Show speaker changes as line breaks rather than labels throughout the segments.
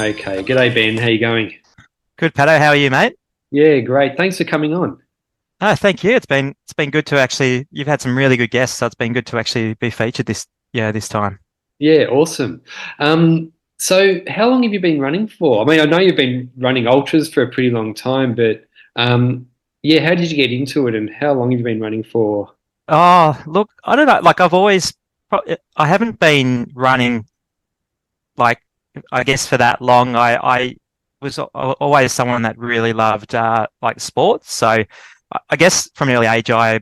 Okay. G'day, Ben. How you going?
Good, Pato. How are you, mate?
Yeah, great. Thanks for coming on.
Oh, thank you. It's been good to actually. You've had some really good guests, so it's been good to actually be featured this time.
Yeah, awesome. So how long have you been running for? I mean, I know you've been running ultras for a pretty long time, but yeah, how did you get into it and how long have you been running for?
Oh, look, I don't know. Like I haven't been running like I guess for that long. I was always someone that really loved like sports. So I guess from an early age I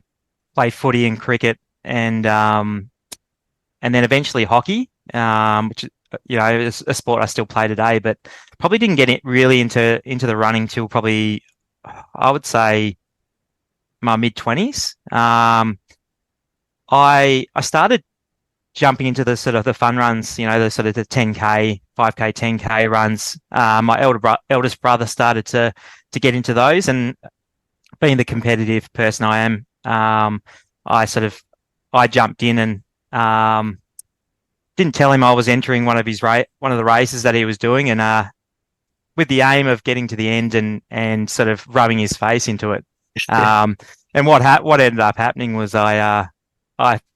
played footy and cricket and then eventually hockey, which is a sport I still play today, but probably didn't get it really into the running till probably I would say my mid 20s. I started jumping into the sort of the fun runs, the sort of the 10K, 5K, 10K runs. My eldest brother started to get into those, and being the competitive person I am, I sort of I jumped in and didn't tell him I was entering one of the races that he was doing, and with the aim of getting to the end and sort of rubbing his face into it. Um, and what ended up happening was I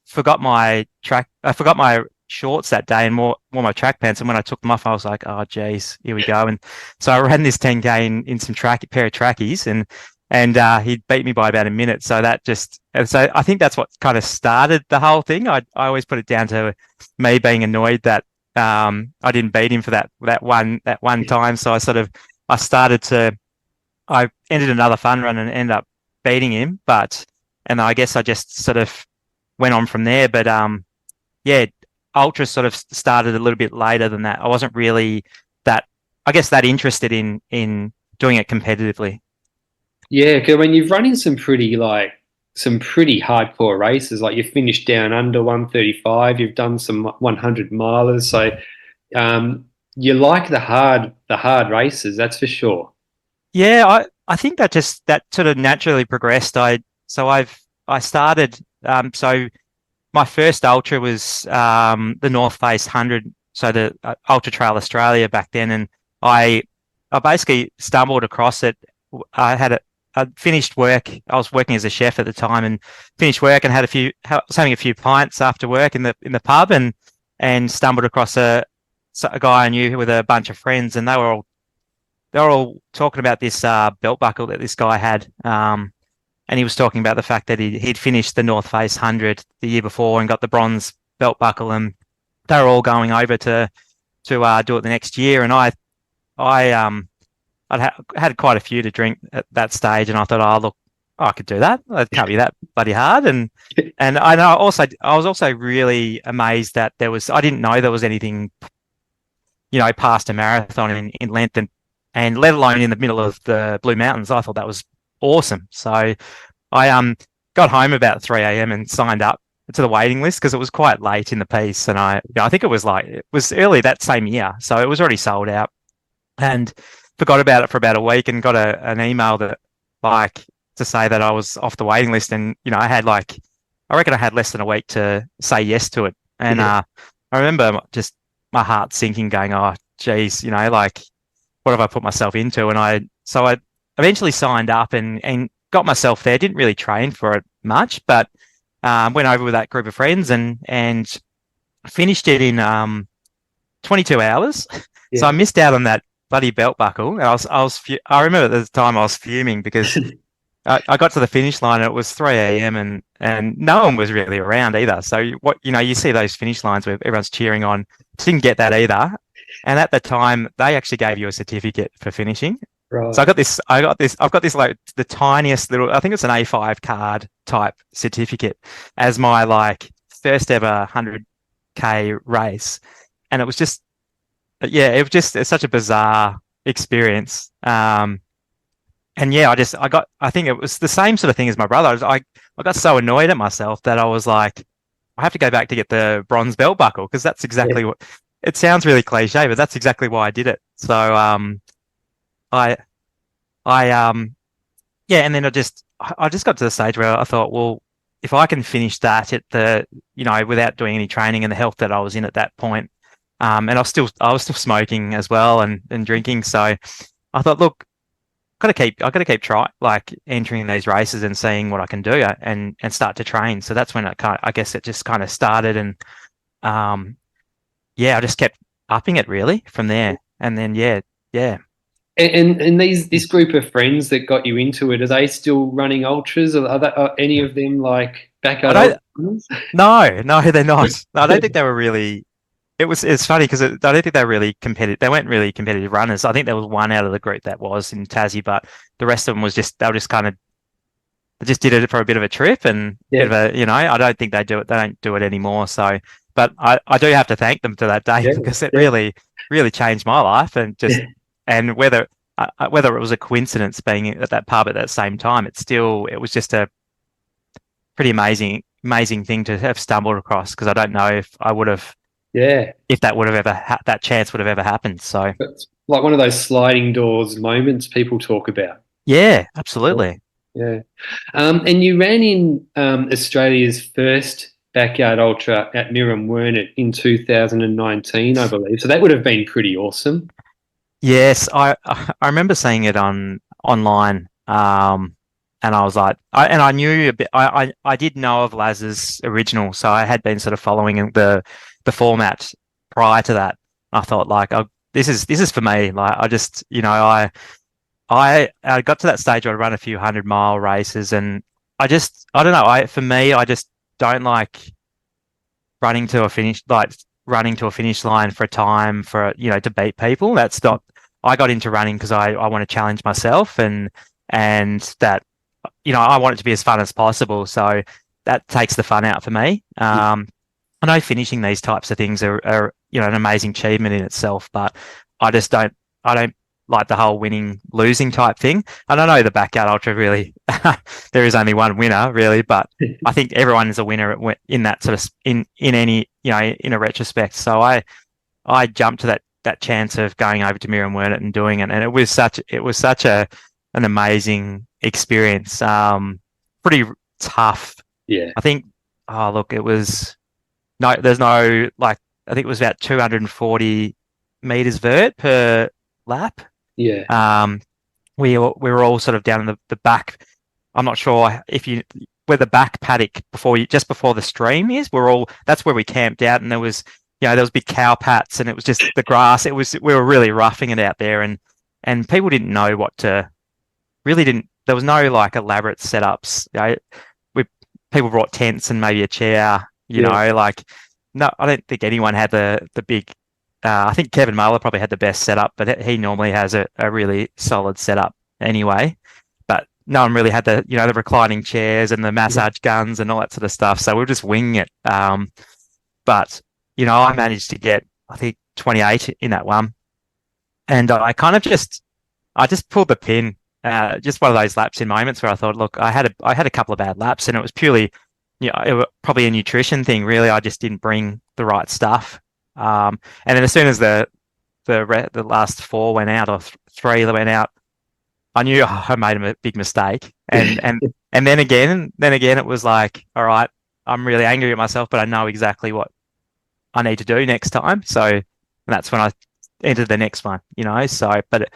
forgot my shorts that day and wore my track pants. And when I took them off, I was like, oh geez, here we go. And so I ran this 10K in some pair of trackies, and he beat me by about a minute. So I think that's what kind of started the whole thing. I always put it down to me being annoyed that I didn't beat him for that one time. So I started to I ended another fun run and ended up beating him, and I guess I just sort of went on from there. But yeah, ultra sort of started a little bit later than that. I wasn't really that I guess that interested in doing it competitively.
Yeah, 'cause I mean, you've run in some pretty hardcore races. Like you finished down under 135. You've done some 100 milers. So you like the hard races, that's for sure.
Yeah, I think that sort of naturally progressed. I started so my first ultra was the North Face 100, so the Ultra Trail Australia back then, and I I basically stumbled across it. I had a I finished work. I was working as a chef at the time, and finished work and was having a few pints after work in the pub, and stumbled across a guy I knew with a bunch of friends, and they were all talking about this belt buckle that this guy had. And he was talking about the fact that he'd finished the North Face 100 the year before and got the bronze belt buckle, and they were all going over to do it the next year. And I had quite a few to drink at that stage, and I thought, oh look, I could do that. It can't be that bloody hard. And I know also I was also really amazed that I didn't know there was anything past a marathon in length, and let alone in the middle of the Blue Mountains. I thought that was awesome. So I got home about 3 a.m. and signed up to the waiting list because it was quite late in the piece, and I think it was early that same year, so it was already sold out, and forgot about it for about a week, and got an email that like to say that I was off the waiting list, and I reckon I had less than a week to say yes to it, and
Yeah.
I remember just my heart sinking, going, oh geez, like what have I put myself into? And I eventually signed up and got myself there. Didn't really train for it much, but went over with that group of friends and finished it in 22 hours. So
Yeah.
I missed out on that bloody belt buckle. And I remember at the time I was fuming because I got to the finish line and it was 3 a.m. and no one was really around either. So you see those finish lines where everyone's cheering on. Didn't get that either. And at the time, they actually gave you a certificate for finishing. So
Right.
I've got this like the tiniest little, I think it's an A5 card type certificate as my like first ever 100K race. And it was just, yeah, it's such a bizarre experience. And yeah, I think it was the same sort of thing as my brother. I got so annoyed at myself that I was like, I have to go back to get the bronze belt buckle because that's
Yeah.
exactly what it sounds really cliche, but that's exactly why I did it. So I I yeah, and then I just got to the stage where I thought, well, if I can finish that at without doing any training and the health that I was in at that point, And I was still smoking as well and drinking. So I thought, look, I got to keep trying, like entering these races and seeing what I can do and start to train. So that's when I guess it just kind of started. And um, yeah, I just kept upping it really from there. And then, yeah.
And this group of friends that got you into it, are they still running ultras? Are any of them like
I
backyard
don't,
ultras?
no, they're not. I don't think they were really. It's funny because I don't think they're really competitive. They weren't really competitive runners. I think there was one out of the group that was in Tassie, but the rest of them they were just kind of they just did it for a bit of a trip and bit of
Yeah,
a, I don't think they do it. They don't do it anymore. So, but I do have to thank them to that day
yeah,
because it
yeah,
really changed my life and whether it was a coincidence being at that pub at that same time, it was just a pretty amazing thing to have stumbled across because I don't know
yeah.
if that would have that chance would have ever happened. So
It's like one of those sliding doors moments people talk about.
yeah, absolutely.
Yeah. And you ran in Australia's first backyard ultra at Mirrim Wurnit in 2019, I believe. So that would have been pretty awesome.
Yes, I remember seeing it online, and I was like, I knew a bit. I did know of Laz's original, so I had been sort of following the format prior to that. I thought like, oh, this is for me. Like, I just, I got to that stage where I run a few 100-mile races, and I don't know. For me, I just don't like running to a finish line for a time to beat people. That's not. I got into running because I want to challenge myself and that I want it to be as fun as possible. So that takes the fun out for me. I know finishing these types of things are an amazing achievement in itself, but I don't like the whole winning losing type thing. And I know the backyard ultra really there is only one winner really, but I think everyone is a winner in that sort of in any in a retrospect. So I jumped to that chance of going over to Mirrim Wurnit and doing it, and it was such an amazing experience. Pretty tough.
Yeah.
I think. Oh look, it was no. There's no like. I think it was about 240 meters vert per lap.
Yeah.
We were all sort of down in the back. I'm not sure where the back paddock just before the stream is. That's where we camped out, and there was big cow pats, and it was just the grass. We were really roughing it out there, and people didn't know what to really didn't. There was no like elaborate setups. People brought tents and maybe a chair. Like no, I don't think anyone had the big. I think Kevin Muller probably had the best setup, but he normally has a really solid setup anyway. But no one really had the reclining chairs and the massage guns and all that sort of stuff. So we were just winging it. But I managed to get I think 28 in that one, and I kind of I just pulled the pin. Just one of those laps in moments where I thought, look, I had a couple of bad laps, and it was purely, it was probably a nutrition thing. Really, I just didn't bring the right stuff. And then as soon as the last four went out or three that went out, I knew I made a big mistake. And then again it was like, all right, I'm really angry at myself, but I know exactly what I need to do next time. So that's when I entered the next one. So but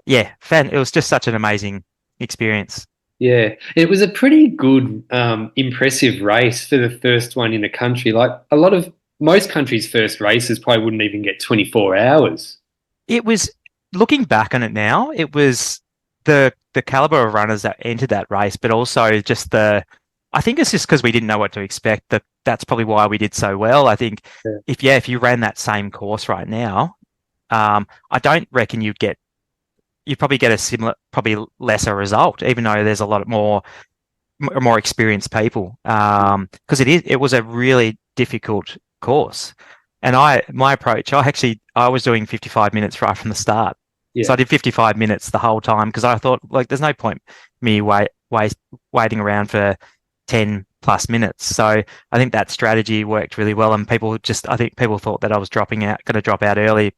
yeah, it was just such an amazing experience.
Yeah, it was a pretty good, impressive race for the first one in the country. Like most countries' first races probably wouldn't even get 24 hours.
It was looking back on it now, it was the caliber of runners that entered that race, but also just I think it's just because we didn't know what to expect. That's probably why we did so well. I think if you ran that same course right now, I don't reckon you'd probably get a similar, probably lesser result, even though there's a lot more experienced people. Because it was a really difficult course, and my approach, I was doing 55 minutes right from the start.
Yeah.
So I did 55 minutes the whole time because I thought like there's no point me waiting around for 10 plus minutes. So I think that strategy worked really well, and I think people thought that I was going to drop out early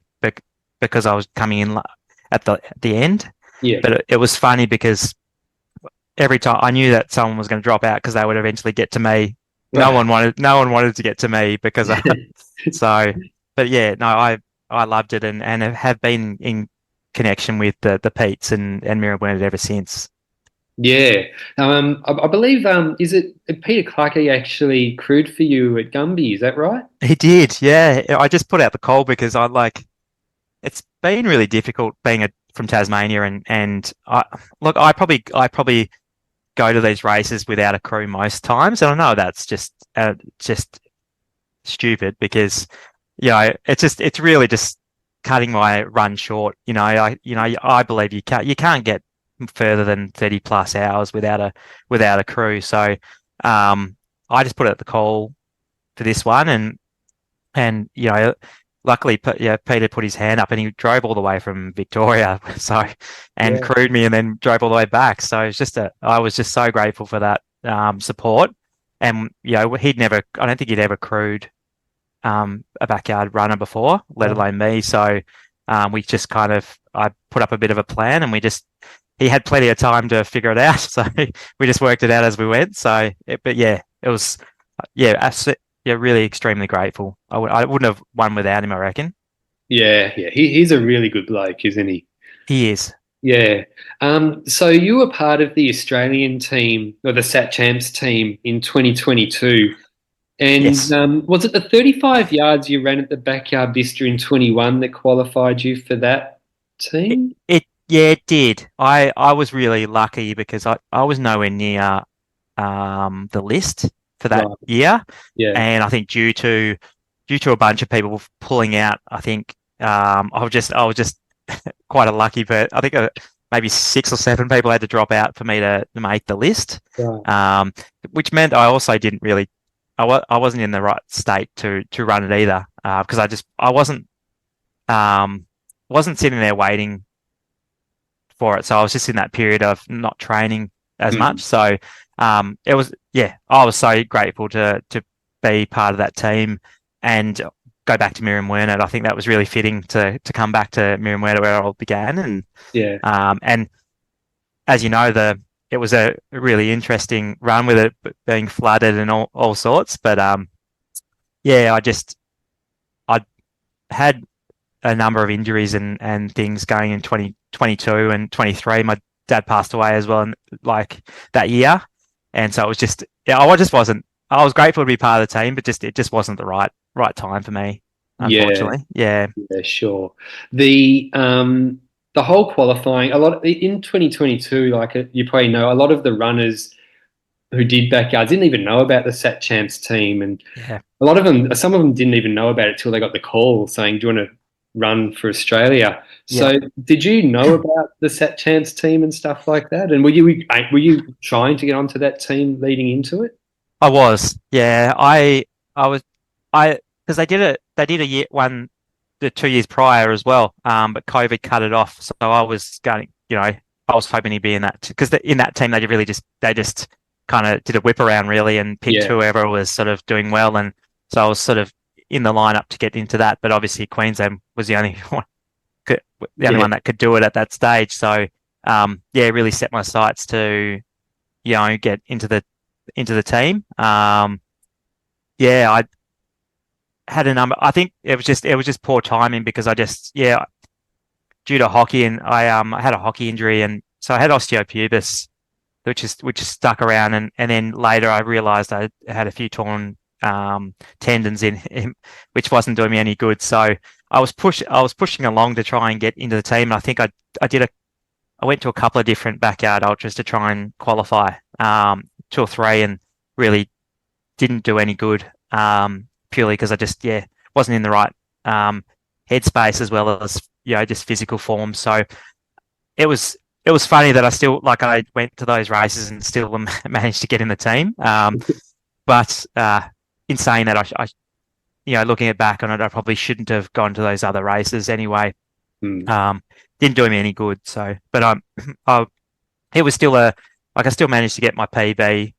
because I was coming in at the end.
Yeah.
But it was funny because every time I knew that someone was going to drop out because they would eventually get to me. No one wanted to get to me because so, but yeah, no, I loved it and have been in connection with the Pete's and Mirrim Wurnit ever since.
Yeah. I believe is it Peter Cluckie actually crewed for you at Gumby? Is that right?
He did, yeah. I just put out the call because I like it's been really difficult being from Tasmania and I look I probably go to these races without a crew most times, and I know that's just stupid because it's really just cutting my run short. I believe you can't get further than 30 plus hours without a crew. So I just put out the call for this one and luckily Peter put his hand up and he drove all the way from Victoria so and
Yeah.
crewed me and then drove all the way back. So it's just I was just so grateful for that support. And I don't think he'd ever crewed a backyard runner before, let
Oh,
alone me. So we just I put up a bit of a plan and he had plenty of time to figure it out. So we just worked it out as we went. But yeah, it was, yeah, really extremely grateful. I wouldn't have won without him, I reckon.
yeah, yeah. He's a really good bloke, isn't he?
He is.
Yeah. So you were part of the Australian team or the Sat Champs team in 2022. And
Yes.
was it the 35 yards you ran at the Backyard Blister in 21 that qualified you for that team?
Yeah, it did. I was really lucky because I was nowhere near the list for that
Right.
year.
Yeah.
And I think due to a bunch of people pulling out, I think I was just quite a lucky, but I think maybe 6 or 7 people had to drop out for me to make the list,
Right.
um, which meant I also didn't really, I wasn't in the right state to run it either, because I wasn't sitting there waiting for it, so I was just in that period of not training as much.
Mm.
So it was, yeah, I was so grateful to be part of that team and go back to Mirrim Wurnit. I think that was really fitting to come back to Mirrim Wurnit where it all began.
Yeah.
And as you know, it was a really interesting run with it being flooded and all sorts. But yeah, I had a number of injuries and things going in 2022 and 23. My dad passed away as well, and like that year, and so it was just, yeah, I just wasn't. I was grateful to be part of the team, but it just wasn't the right time for me,
Yeah.
unfortunately. Yeah,
Yeah, sure. The whole qualifying, a lot in 2022, like you probably know, a lot of the runners who did backyards didn't even know about the Sat Champs team, and
yeah,
some of them didn't even know about it till they got the call saying, "Do you want to run for Australia?"
yeah.
So, did you know about the Sat Champs team and stuff like that? And were you trying to get onto that team leading into it?
I was. Yeah, I was. I because they did a year one the 2 years prior as well. But COVID cut it off, so I was going. I was hoping he'd be in that because in that team they just kind of did a whip around really and picked
Yeah,
whoever was sort of doing well, and so I was sort of in the lineup to get into that. But obviously Queensland was the only
yeah,
one that could do it at that stage. So yeah, really set my sights to get into the team. Yeah, I had a number. I think it was just poor timing because due to hockey and I had a hockey injury and so I had osteopubis which is stuck around and then later I realized I had a few torn tendons in which wasn't doing me any good. So I was pushing along to try and get into the team. And I think I went to a couple of different backyard ultras to try and qualify, 2 or 3, and really didn't do any good, purely because I just wasn't in the right headspace as well as just physical form. So it was funny that I went to those races and still managed to get in the team. But in saying that, looking it back on it, I probably shouldn't have gone to those other races anyway.
mm,
Um, didn't do me any good. So, but I it was still I still managed to get my PB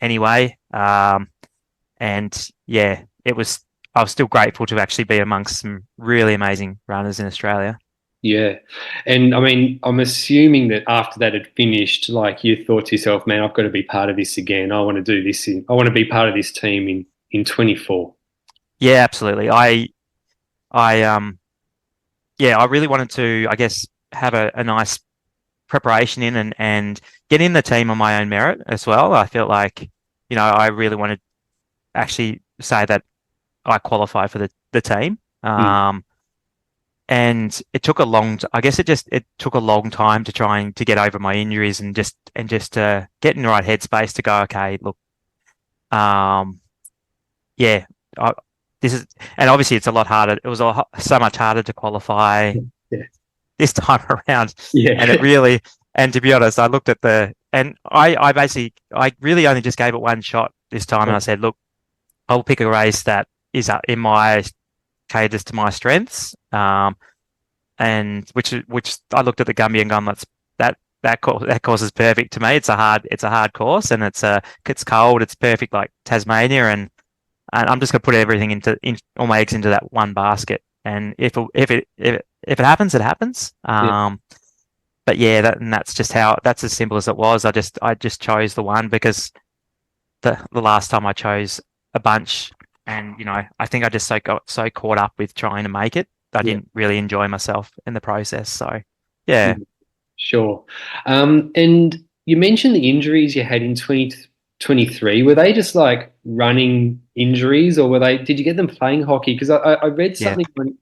anyway. And yeah, I was still grateful to actually be amongst some really amazing runners in Australia.
yeah. And I mean, I'm assuming that after that had finished, like you thought to yourself, "Man, I've got to be part of this again. I want to do this. I want to be part of this team in 24."
Yeah, absolutely. I I really wanted to, I guess, have a nice preparation in and get in the team on my own merit as well. I felt like, I really wanted to actually say that I qualify for the team.
Mm.
And it took I guess it took a long time to trying to get over my injuries and just get in the right headspace to go, okay, look, um, yeah, I, this is, and obviously it's a lot harder. It was so much harder to qualify
Yeah.
this time around. And
Yeah.
and to be honest, I looked at and I really only just gave it one shot this time. And I said, look, I'll pick a race that is in my caters to my strengths. And which I looked at the Gumby and gone, that course is perfect to me. It's a hard course, and it's cold. It's perfect like Tasmania, and I'm just gonna put everything all my eggs into that one basket. And if it happens, it happens.
Yeah.
But yeah, that's as simple as it was. I just chose the one because the last time I chose a bunch, and I think I just got so caught up with trying to make it, I
Yeah.
didn't really enjoy myself in the process. So yeah.
Sure. And you mentioned the injuries you had in 2023. Were they just like running injuries, or did you get them playing hockey? Because I read
Yeah.
something on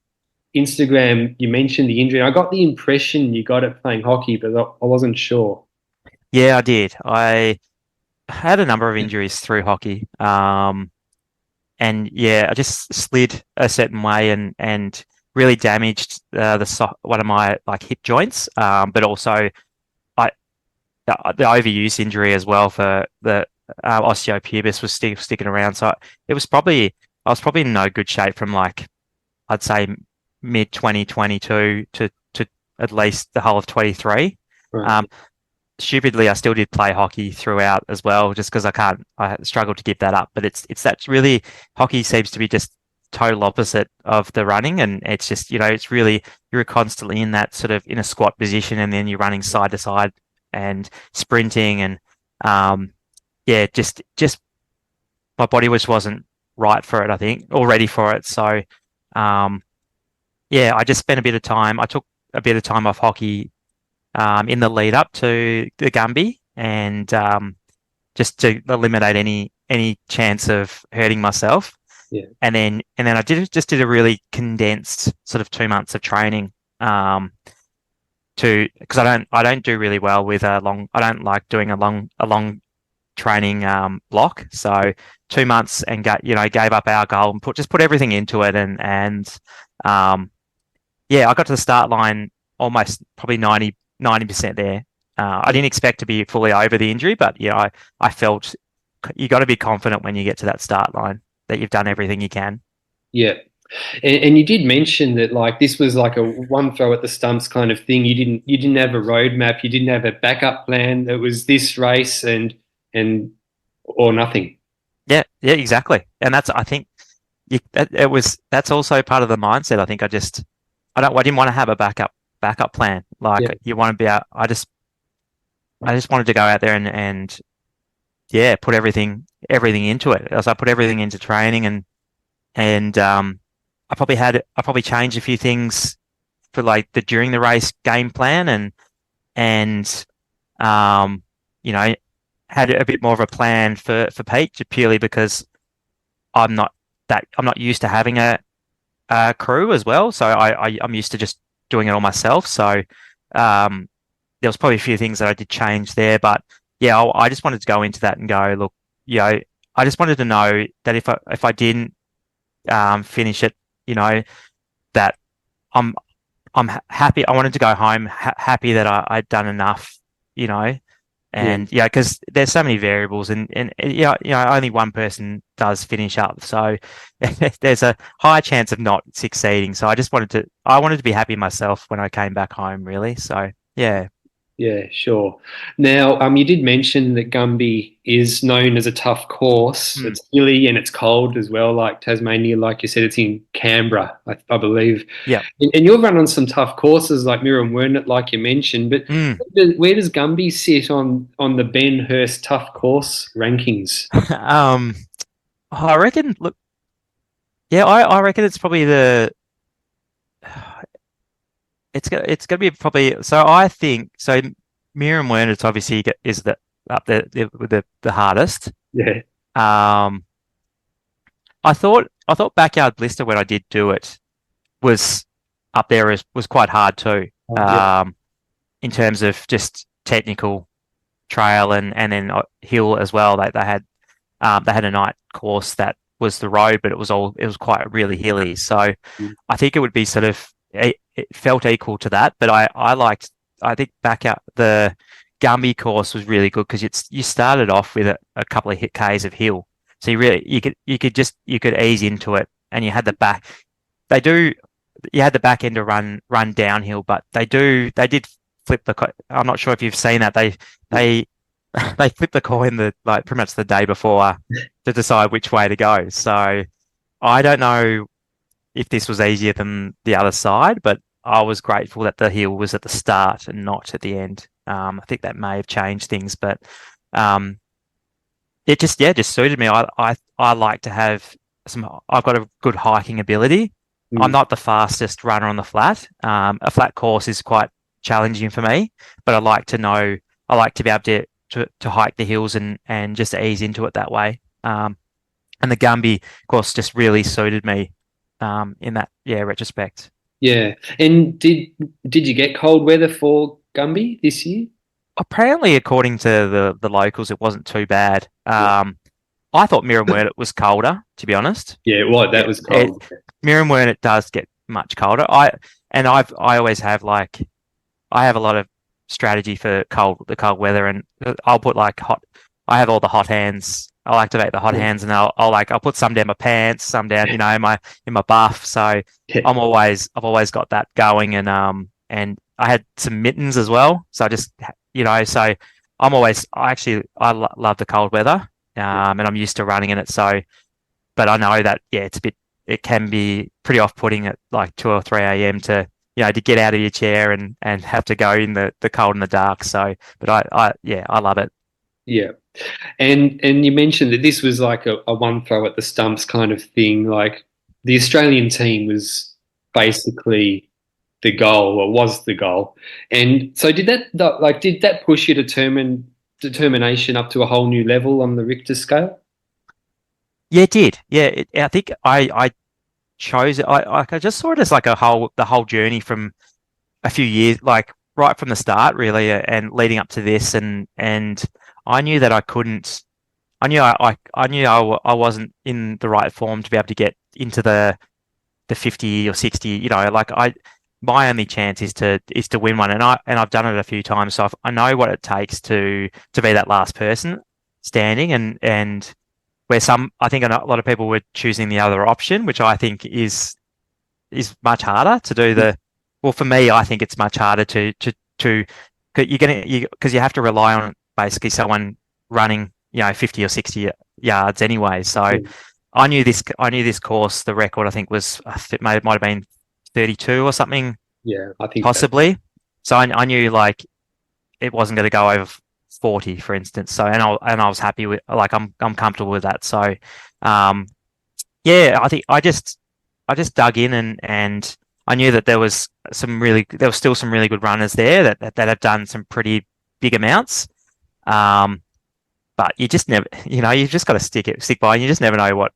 Instagram, you mentioned the injury. I got the impression you got it playing hockey, but I wasn't sure.
Yeah, I did. I had a number of injuries through hockey. And yeah, I just slid a certain way and really damaged one of my like hip joints. But also I the overuse injury as well for the osteopubis was sticking around. So I was probably in no good shape from like I'd say mid 2022 to at least the whole of 23.
Right.
Um, Stupidly, I still did play hockey throughout as well, just because I struggled to give that up. But it's that's really hockey seems to be just total opposite of the running, and it's just it's really you're constantly in that sort of in a squat position, and then you're running side to side and sprinting, and yeah, just my body wasn't right for it, I think, or ready for it. So um, yeah, I just spent a bit of time. I took a bit of time off hockey in the lead up to the Gumby, and just to eliminate any chance of hurting myself.
Yeah.
And then I did a really condensed sort of 2 months of training because I don't do really well with I don't like doing a long training block. So 2 months and gave up alcohol and put everything into it, and yeah, I got to the start line almost probably 90% there. I didn't expect to be fully over the injury, but yeah, I felt you got to be confident when you get to that start line that you've done everything you can.
Yeah. And you did mention that like this was like a one throw at the stumps kind of thing. You didn't have a roadmap. You didn't have a backup plan. It was this race and or nothing.
Yeah, yeah, exactly. And I think that's also part of the mindset. I think I didn't want to have a backup plan.
Yeah.
Like you want to be out. I just wanted to go out there and yeah, put everything into it. As I put everything into training and I probably changed a few things for like during the race game plan and um had a bit more of a plan for Pete purely because I'm not used to having a crew as well. So I'm used to just doing it all myself. So there was probably a few things that I did change there, but yeah, I just wanted to go into that and go, look, I just wanted to know that if I didn't finish it, that I'm happy. I wanted to go home happy that I'd done enough,
Yeah.
and yeah, because there's so many variables, and only one person does finish up, so there's a high chance of not succeeding. So I wanted to be happy myself when I came back home, really. So yeah.
Yeah, sure. Now, you did mention that Gumby is known as a tough course.
Mm.
It's hilly and it's cold as well, like Tasmania. Like you said, it's in Canberra, I believe.
Yeah.
And you'll run on some tough courses like Mirrim Wurnit, like you mentioned. But
Mm.
where does Gumby sit on the Ben Hirst tough course rankings?
I reckon. Look, yeah, I reckon it's probably it's gonna be probably, so I think so. Mirrim Wurnit obviously is the up there with the hardest.
Yeah.
Um, I thought backyard blister when I did do it was up there was quite hard too.
Yeah.
In terms of just technical trail and then hill as well. They had a night course that was the road, but it was quite really hilly. So
Mm.
I think it would be sort of it felt equal to that. But I think back out the Gumby course was really good because you started off with a couple of hit Ks of hill, so you could ease into it, and you had the back. They do you had the back end to run downhill, but they did flip I'm not sure if you've seen that they they flipped the coin like pretty much the day before to decide which way to go. So I don't know if this was easier than the other side, but I was grateful that the hill was at the start and not at the end. I think that may have changed things, but um, it just suited me. I like to have I've got a good hiking ability. I'm
Mm.
not the fastest runner on the flat. A flat course is quite challenging for me, but I like to be able to hike the hills and just ease into it that way. And the Gumby course just really suited me in that retrospect.
Yeah. And did you get cold weather for Gumby this year?
Apparently, according to the locals, it wasn't too bad.
Yeah.
I thought Mirror Word it was colder, to be honest.
Yeah, well, that was cold.
Mirror Word it does get much colder. I always have I have a lot of strategy for the cold weather, and I'll put like hot. I have all the hot hands. I'll activate the hot
Yeah.
hands, and I'll put some down my pants, some down, in my buff. So
Yeah.
I've always got that going, and I had some mittens as well. So I just, so I love the cold weather, and I'm used to running in it. So, but I know that it can be pretty off-putting at like 2 or 3 a.m. to get out of your chair and have to go in the cold and the dark. So, but I love it.
Yeah. And you mentioned that this was like a one throw at the stumps kind of thing. Like the Australian team was basically the goal, or was the goal. And so did that push your determination up to a whole new level on the Richter scale?
Yeah, it did. Yeah, I think I chose it. I just saw it as like the whole journey from a few years, like right from the start, really, and leading up to this, and I knew that I couldn't. I wasn't in the right form to be able to get into the 50 or 60. My only chance is to win one, and I've done it a few times, so I know what it takes to be that last person standing, and where I think a lot of people were choosing the other option, which I think is much harder to do well, for me, I think it's much harder to because you have to rely on basically someone running 50 or 60 yards anyway. So I knew this course, the record I think was it might have been 32 or something.
Yeah, I think
possibly. So I knew like it wasn't going to go over 40, for instance. So and I was happy with, like, I'm comfortable with that. So I think I just dug in, and I knew that there was still some really good runners there that have done some pretty big amounts. But you just never, you've just got to stick by, and you just never know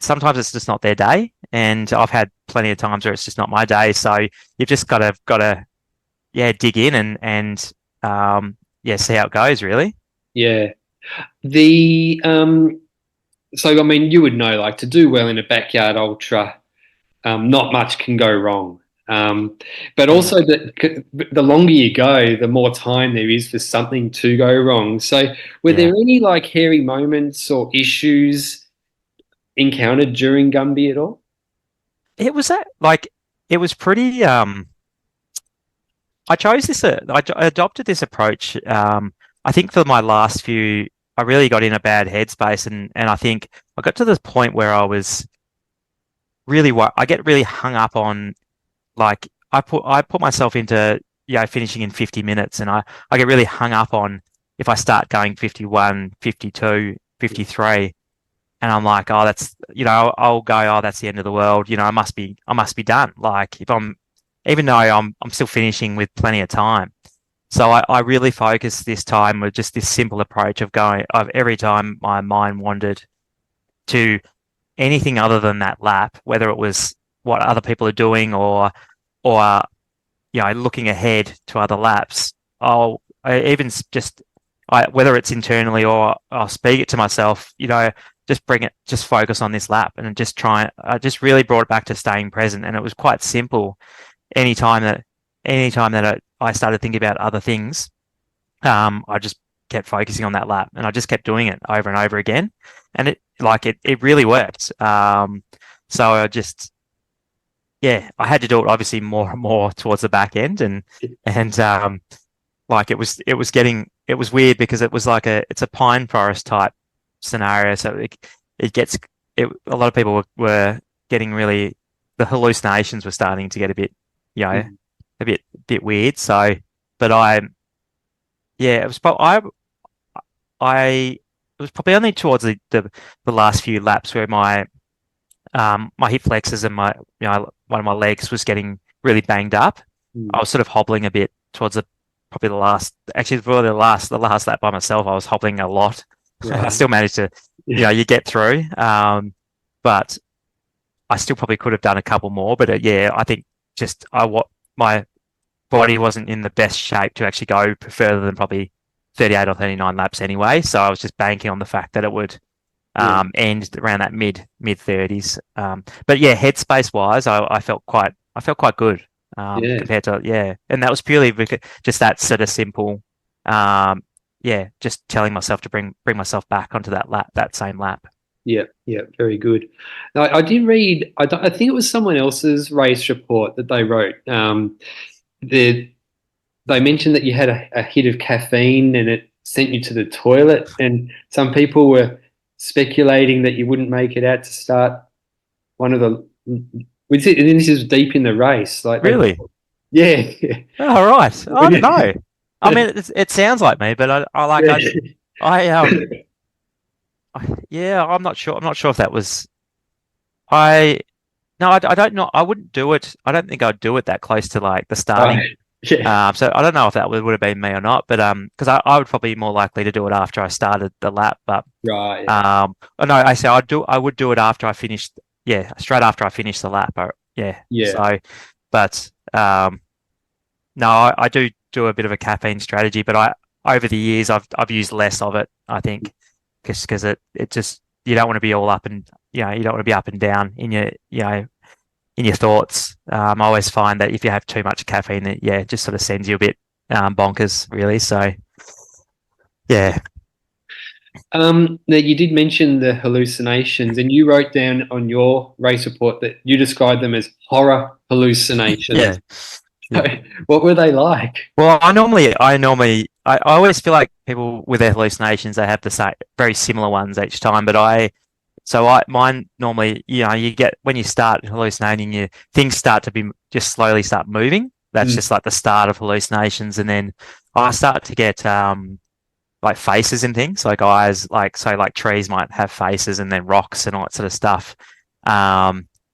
sometimes it's just not their day, and I've had plenty of times where it's just not my day. So you've just got to dig in and see how it goes, really.
Yeah. The so I mean, you would know, like, to do well in a backyard ultra, not much can go wrong. But also the longer you go, the more time there is for something to go wrong. So were there any like hairy moments or issues encountered during Gumby at all?
It was pretty. I chose this. I adopted this approach. I think for my last few, I really got in a bad headspace, and I think I got to this point where I was really I get really hung up on, like, I put myself into finishing in 50 minutes, and I get really hung up on if I start going 51, 52, 53, and I'm like, oh, that's I'll go, oh, that's the end of the world. I must be done. Like, if I'm even though I'm still finishing with plenty of time. So I really focused this time with just this simple approach of going of every time my mind wandered to anything other than that lap, whether it was what other people are doing or looking ahead to other laps. Whether it's internally or I'll speak it to myself, just focus on this lap and just I just really brought it back to staying present. And it was quite simple. Anytime that I started thinking about other things, I just kept focusing on that lap and I just kept doing it over and over again. And it really worked. So I had to do it obviously more and more towards the back end and it was weird because it was it's a pine forest type scenario. So a lot of people were getting really, the hallucinations were starting to get a bit, a bit weird. So, but it was probably, it was probably only towards the last few laps where my hip flexors and one of my legs was getting really banged up. I was sort of hobbling a bit towards probably the last lap by myself. I was hobbling a lot. Right. I still managed to, you get through. But I still probably could have done a couple more. But I think my body wasn't in the best shape to actually go further than probably 38 or 39 laps anyway. So I was just banking on the fact that it would end around that mid 30s. But headspace wise, I felt quite good compared to and that was purely because just that sort of simple, just telling myself to bring myself back onto that same lap.
Yeah, very good. I did read. I think it was someone else's race report that they wrote. They mentioned that you had a hit of caffeine and it sent you to the toilet, and some people were speculating that you wouldn't make it out to start one of the. And this is deep in the race,
Really?
Yeah.
Oh, right. I don't know. I mean, it sounds like me, but I'm not sure. I'm not sure if that was. I don't know. I wouldn't do it. I don't think I'd do it that close to the starting.
Right. Yeah.
So I don't know if that would have been me or not, but because I would probably be more likely to do it after I started the lap. But
right.
no, I would do it after I finished. Yeah, straight after I finished the lap. Yeah. So, but no, I do a bit of a caffeine strategy, but over the years I've used less of it. I think because it just, you don't want to be all up and you don't want to be up and down in your thoughts. I always find that if you have too much caffeine, it just sort of sends you a bit bonkers, really. So, yeah.
Now you did mention the hallucinations, and you wrote down on your race report that you described them as horror hallucinations.
Yeah.
So, what were they like?
Well, I always feel like people with their hallucinations, they have the same, very similar ones each time. But mine normally, you get, when you start hallucinating, things start to just slowly start moving. That's just like the start of hallucinations. And then I start to get, like faces and things, like eyes, like trees might have faces, and then rocks and all that sort of stuff.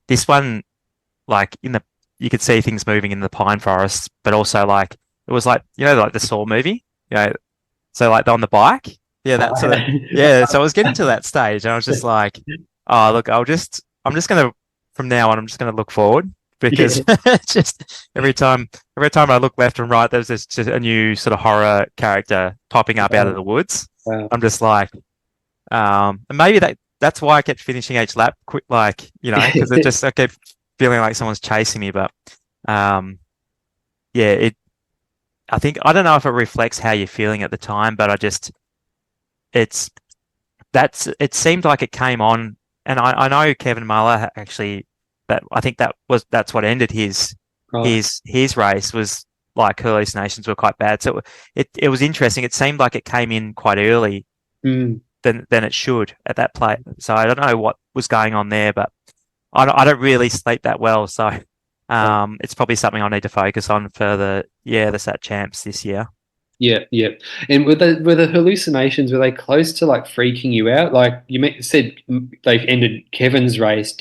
This one, you could see things moving in the pine forests, but also it was like the Saw movie, so on the bike. Yeah, that sort of, so I was getting to that stage and I was just like, oh, look, I'm just going to, from now on, I'm just going to look forward, because just every time I look left and right, there's just a new sort of horror character popping up out of the woods. Wow. I'm just like, and maybe that's why I kept finishing each lap quick, because I kept feeling like someone's chasing me. But I think, I don't know if it reflects how you're feeling at the time, but it seemed like it came on, and I know Kevin Muller actually, that I think that's what ended his race, was hallucinations were quite bad. So it was interesting. It seemed like it came in quite early than it should at that play. So I don't know what was going on there, but I don't really sleep that well. So it's probably something I need to focus on for the SAT champs this year.
Yeah. And were the hallucinations, were they close to freaking you out? Like you said, they ended Kevin's race.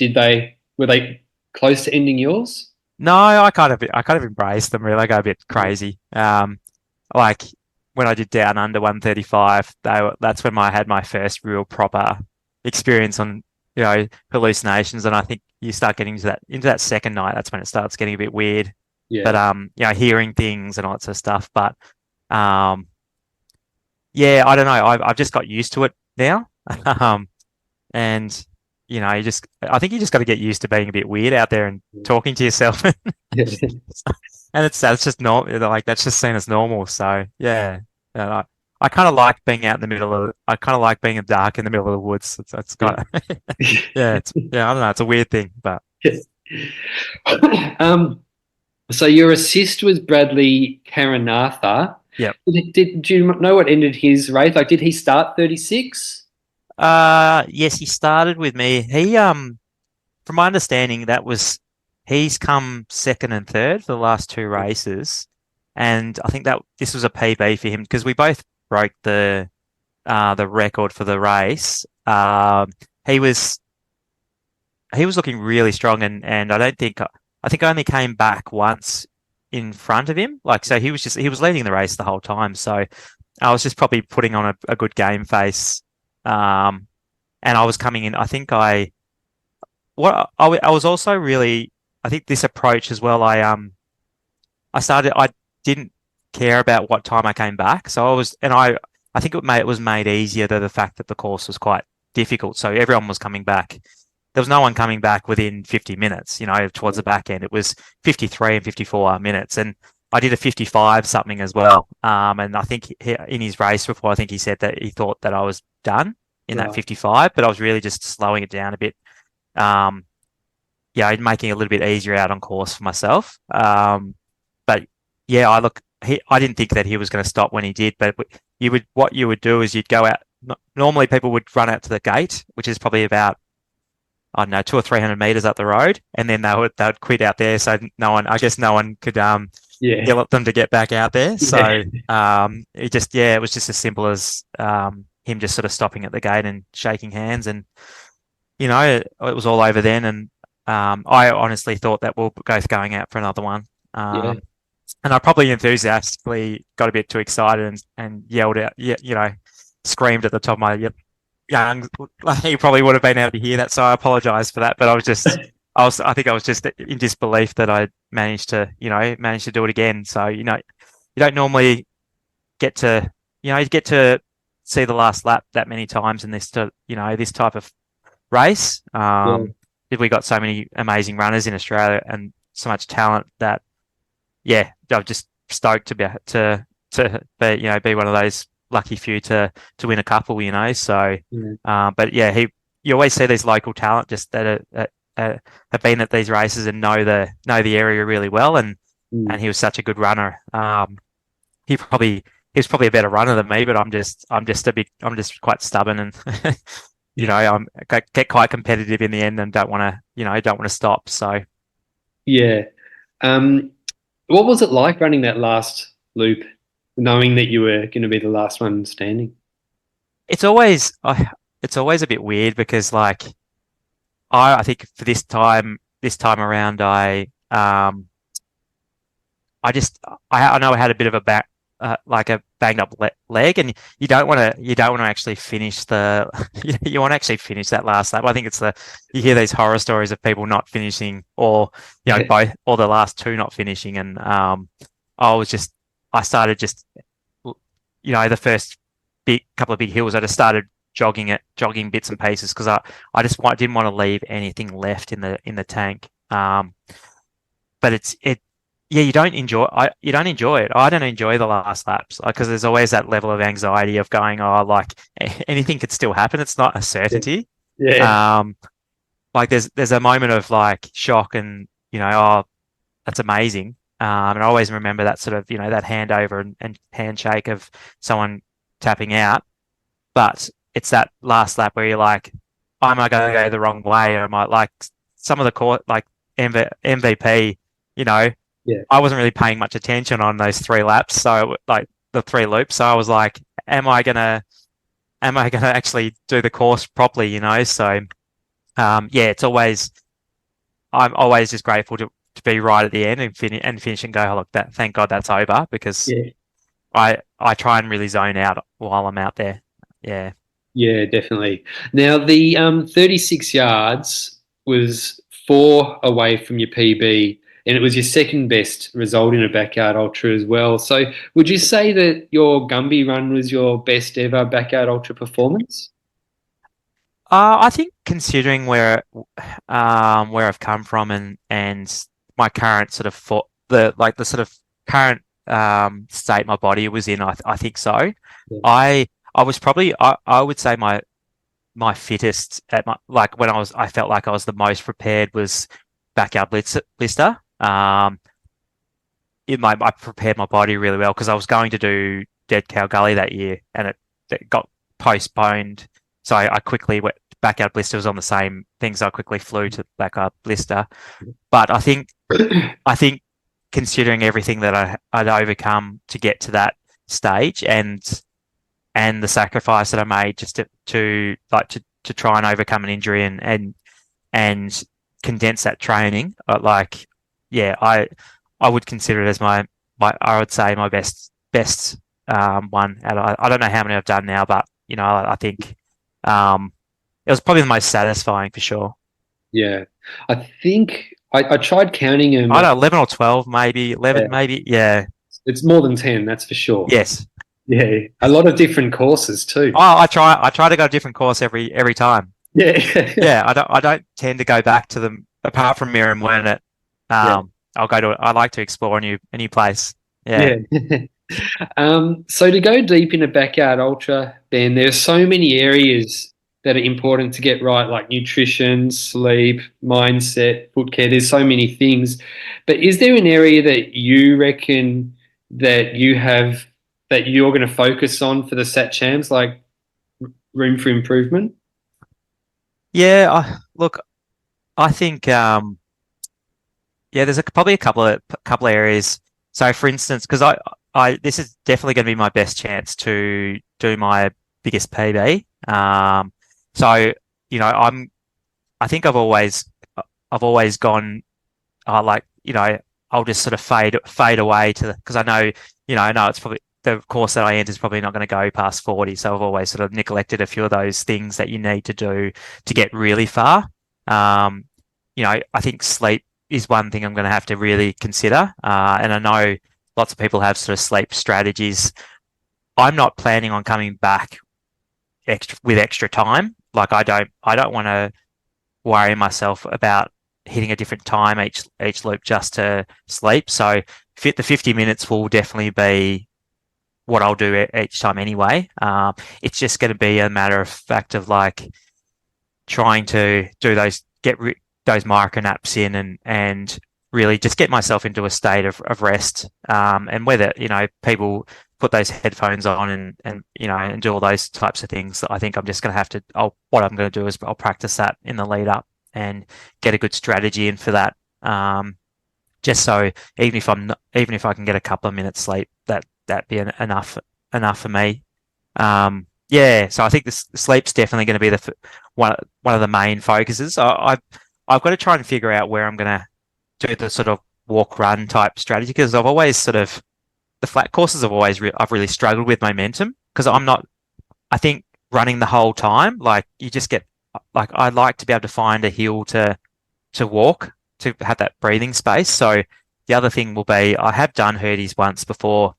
Were they close to ending yours?
No, I kind of embrace them really. I go a bit
Yeah.
crazy. Like when I did Down Under 135, that's when I had my first real proper experience on, hallucinations. And I think you start getting into that second night. That's when it starts getting a bit weird. But
Yeah.
hearing things and all that sort of stuff. But um, yeah, I don't know. I've just got used to it now. And I think you just got to get used to being a bit weird out there and talking to yourself.
Yeah.
And that's just normal. Like that's just seen as normal. So yeah, yeah, I kind of like being out in the middle of. I kind of like being in the dark in the middle of the woods. It's kind of yeah. I don't know. It's a weird thing, but
um, so your assist was Bradley Karanatha.
yeah.
Do you know what ended his race? Like, did he start 36?
Yes, he started with me. From my understanding, he's come second and third for the last two races, and I think that this was a PB for him because we both broke the record for the race. He was he was looking really strong, and I think I only came back once in front of him. Like so, he was leading the race the whole time. So I was just probably putting on a good game face, and I was coming in. I think I was also really I think this approach as well. I didn't care about what time I came back, so I think it was made easier to the fact that the course was quite difficult. So everyone was coming back. There was no one coming back within 50 minutes, towards the back end. It was 53 and 54 minutes. And I did a 55 something as well. And I think in his race before, I think he said that he thought that I was done in that
Right.
55, but I was really just slowing it down a bit. Um, yeah, making it a little bit easier out on course for myself. But yeah, I didn't think that he was going to stop when he did, but what you would do is you'd go out. Normally people would run out to the gate, which is probably about, I don't know, 200 or 300 meters up the road, and then they'd quit out there. So I guess no one could
Yeah.
yell at them to get back out there.
Yeah.
So it was just as simple as him just sort of stopping at the gate and shaking hands, and it was all over then. And I honestly thought that we're both going out for another one.
Yeah.
And I probably enthusiastically got a bit too excited and yelled out, screamed at the top of my young. He probably would have been able to hear that, so I apologize for that. But I think I was just in disbelief that I managed to do it again. So you don't normally get to get to see the last lap that many times in this this type of race.
Yeah.
We got so many amazing runners in Australia and so much talent that yeah, I'm just stoked to be one of those lucky few to win a couple, So,
Yeah.
but yeah, you always see these local talent just that have been at these races and know the area really well, and
Mm.
he was such a good runner. He was probably a better runner than me, but I'm just quite stubborn and get quite competitive in the end and don't want to stop. So
Yeah. What was it like running that last loop, knowing that you were going to be the last one standing?
it's always it's always a bit weird because like I think for this time around I know I had a bit of a like a banged up leg, and you don't want to actually finish you want to actually finish that last lap. I think you hear these horror stories of people not finishing, or
Yeah.
both, or the last two not finishing, and I started just the first couple of big hills, I just started jogging bits and pieces because I just didn't want to leave anything left in the tank. But yeah, you don't enjoy it. I don't enjoy the last laps because there's always that level of anxiety of going, oh, like anything could still happen. It's not a certainty.
Yeah.
Um, like there's a moment of like shock and oh, that's amazing. And I always remember that sort of that handover and handshake of someone tapping out. But it's that last lap where you're like, am I going to go the wrong way? Or am I like some of the court like MVP?
Yeah.
I wasn't really paying much attention on those three laps, so like the three loops. So I was like, am I gonna actually do the course properly? So yeah, I'm always just grateful to to be right at the end and finish and go, oh, look, that thank God that's over, because
Yeah.
I try and really zone out while I'm out there. Yeah.
Yeah, definitely. Now the 36 yards was 4 away from your PB, and it was your second best result in a backyard ultra as well. So would you say that your Gumby run was your best ever backyard ultra performance?
I think considering where I've come from and my current sort of the sort of current state my body was in, I think so.
Yeah.
I was probably I would say my fittest at my like when I felt like I was the most prepared was backyard blister. I prepared my body really well because I was going to do Dead Cow Gully that year, and it got postponed. So I quickly went backyard blister was on the same thing, so I quickly flew to backyard blister. But I think considering everything that I'd overcome to get to that stage, and the sacrifice that I made just to try and overcome an injury and condense that training, yeah, I would consider it as my I would say my best one. And I don't know how many I've done now, but I think it was probably the most satisfying for sure.
Yeah. I think I tried counting them.
I don't know, 11 or 12, maybe 11,
Yeah.
maybe. Yeah.
It's more than 10, that's for sure.
Yes.
Yeah. A lot of different courses too.
Oh, I try to go a different course every time.
Yeah.
Yeah, I don't tend to go back to them apart from Mirrim Wurnit.
Yeah.
I like to explore a new place. Yeah.
Yeah. So to go deep in a backyard ultra, Ben, there's so many areas that are important to get right, like nutrition, sleep, mindset, foot care. There's so many things. But is there an area that you reckon that you're going to focus on for the Sat Chams, like room for improvement?
Yeah, look, I think yeah, there's probably a couple of areas. So for instance, because I this is definitely going to be my best chance to do my biggest PB. So I think I've always gone I'll just sort of fade away because I know it's probably the course that I enter is probably not going to go past 40. So I've always sort of neglected a few of those things that you need to do to get really far. I think sleep is one thing I'm going to have to really consider. And I know lots of people have sort of sleep strategies. I'm not planning on coming back with extra time. Like I don't want to worry myself about hitting a different time each loop just to sleep. So the 50 minutes will definitely be what I'll do each time anyway. It's just going to be a matter of fact of like trying to do those micro naps in and really just get myself into a state of rest. And whether, people put those headphones on and do all those types of things, I think I'm just going to have to, what I'm going to do is I'll practice that in the lead up and get a good strategy in for that. Just so even if I can get a couple of minutes sleep, that'd be enough for me. Yeah, so I think the sleep's definitely going to be one of the main focuses. I've got to try and figure out where I'm going to do the sort of walk run type strategy, because I've always sort of the flat courses I've really struggled with momentum because I think running the whole time, like you just get like I like to be able to find a hill to walk to have that breathing space. So the other thing will be I have done Hirties once before,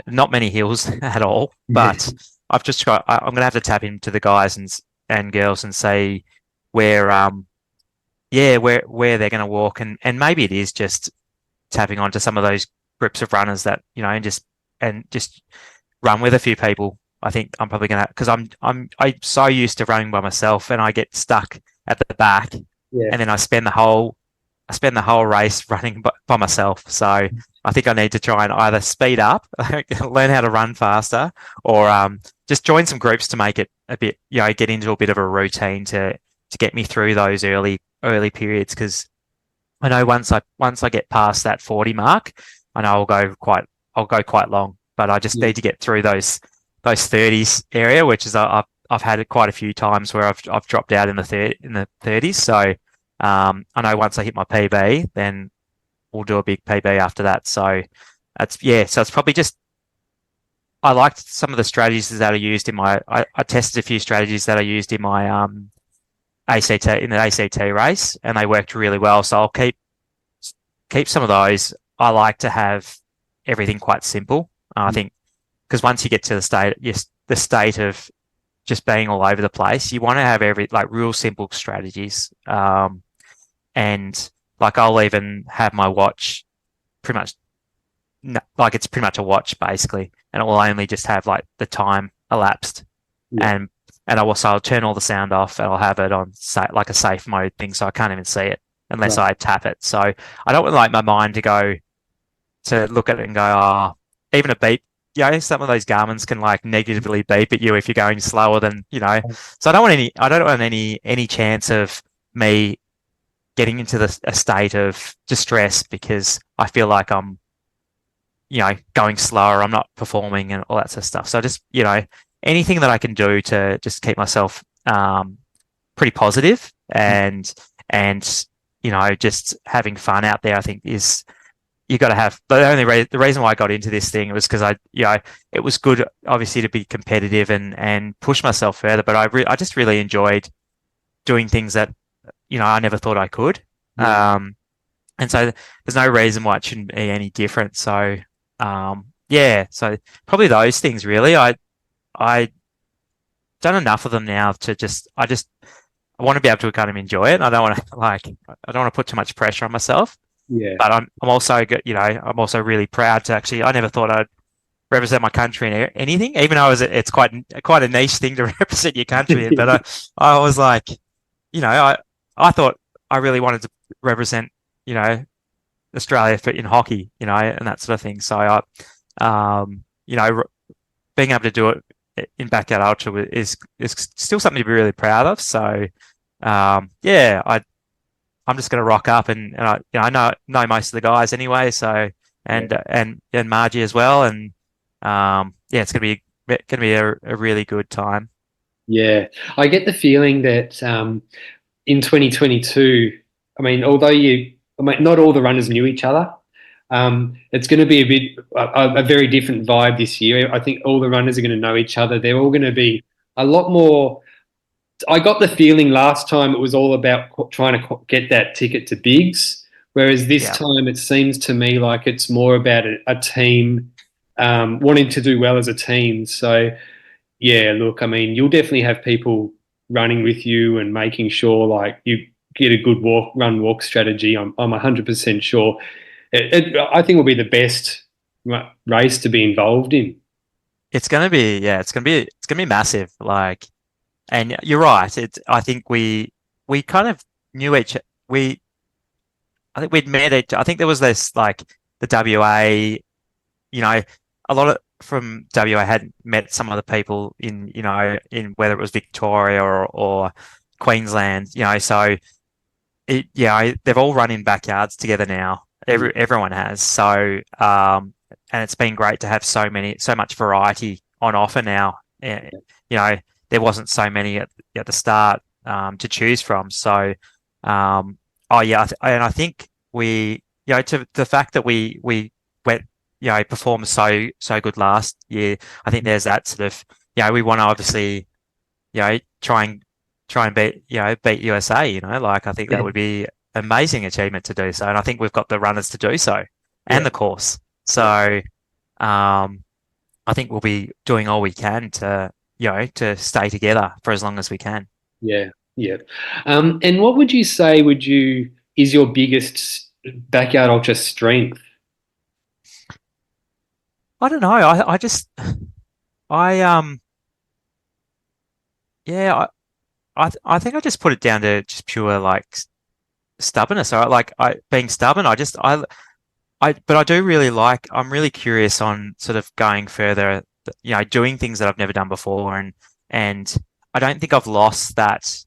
not many hills at all, but I'm going to have to tap into the guys and girls and say where where they're going to walk, and maybe it is just tapping onto some of those groups of runners that and just run with a few people. I think I'm probably going to, because I'm so used to running by myself and I get stuck at the back, and then I spend the whole race running by myself. So I think I need to try and either speed up, learn how to run faster, or just join some groups to make it a bit, get into a bit of a routine to get me through those early periods. Because I know once I get past that 40 mark, I know I'll go quite long. But I just need to get through those 30s area, which is I've had it quite a few times where I've dropped out in the 30s. So I know once I hit my PB, then we'll do a big PB after that. So so it's probably just I liked some of the strategies that I used in I tested a few strategies that I used in my ACT in the ACT race, and they worked really well. So I'll keep some of those. I like to have everything quite simple. I think because once you get to the state of just being all over the place, you want to have real simple strategies. And like I'll even have my watch pretty much like it's pretty much a watch basically, and it will only just have like the time elapsed, and I'll turn all the sound off, and I'll have it on like a safe mode thing, so I can't even see it unless I tap it. So I don't want like my mind to go to look at it and go, oh, even a beep. Some of those Garmin's can like negatively beep at you if you're going slower than. So I don't want any chance of me getting into a state of distress because I feel like I'm, going slower, I'm not performing and all that sort of stuff. So just, anything that I can do to just keep myself pretty positive and just having fun out there, I think is you got to have. The reason why I got into this thing was because it was good, obviously, to be competitive and push myself further. But I just really enjoyed doing things that I never thought I could. And so there's no reason why it shouldn't be any different. So so probably those things really. I done enough of them now to I want to be able to kind of enjoy it. I don't want to put too much pressure on myself.
Yeah.
But I'm also good, I'm also really proud to actually. I never thought I'd represent my country in anything, even though it's quite a niche thing to represent your country in. But I was like, I thought I really wanted to represent, Australia in hockey, and that sort of thing. So being able to do it in backyard ultra is still something to be really proud of. So I'm just going to rock up, and I know most of the guys anyway. So and Margie as well, and it's going to be a really good time.
Yeah, I get the feeling that in 2022, not all the runners knew each other. It's going to be a very different vibe this year. I think all the runners are going to know each other. They're all going to be a lot more. I got the feeling last time it was all about trying to get that ticket to Bigs, whereas this time it seems to me like it's more about a team wanting to do well as a team. So, yeah, look, you'll definitely have people running with you and making sure like you get a good walk strategy. I'm 100% sure. I think it will be the best race to be involved in.
It's going to be massive. Like, and you're right. I think we kind of knew I think we'd met it. I think there was this like the WA, a lot of from WA had met some other people in whether it was Victoria or Queensland, so they've all run in backyards together now. Everyone has. So, and it's been great to have so much variety on offer now. There wasn't so many at the start to choose from. So, and I think to the fact that we went, performed so good last year. I think there's that sort of, we want to obviously, try and beat USA. Like I think that would be amazing achievement to do so, and I think we've got the runners to do so and the course. So, I think we'll be doing all we can to stay together for as long as we can.
Yeah. And what would you say is your biggest backyard ultra strength?
I don't know. I think I just put it down to just pure like stubbornness. Being stubborn. But I do really I'm really curious on sort of going further, doing things that I've never done before. And I don't think I've lost that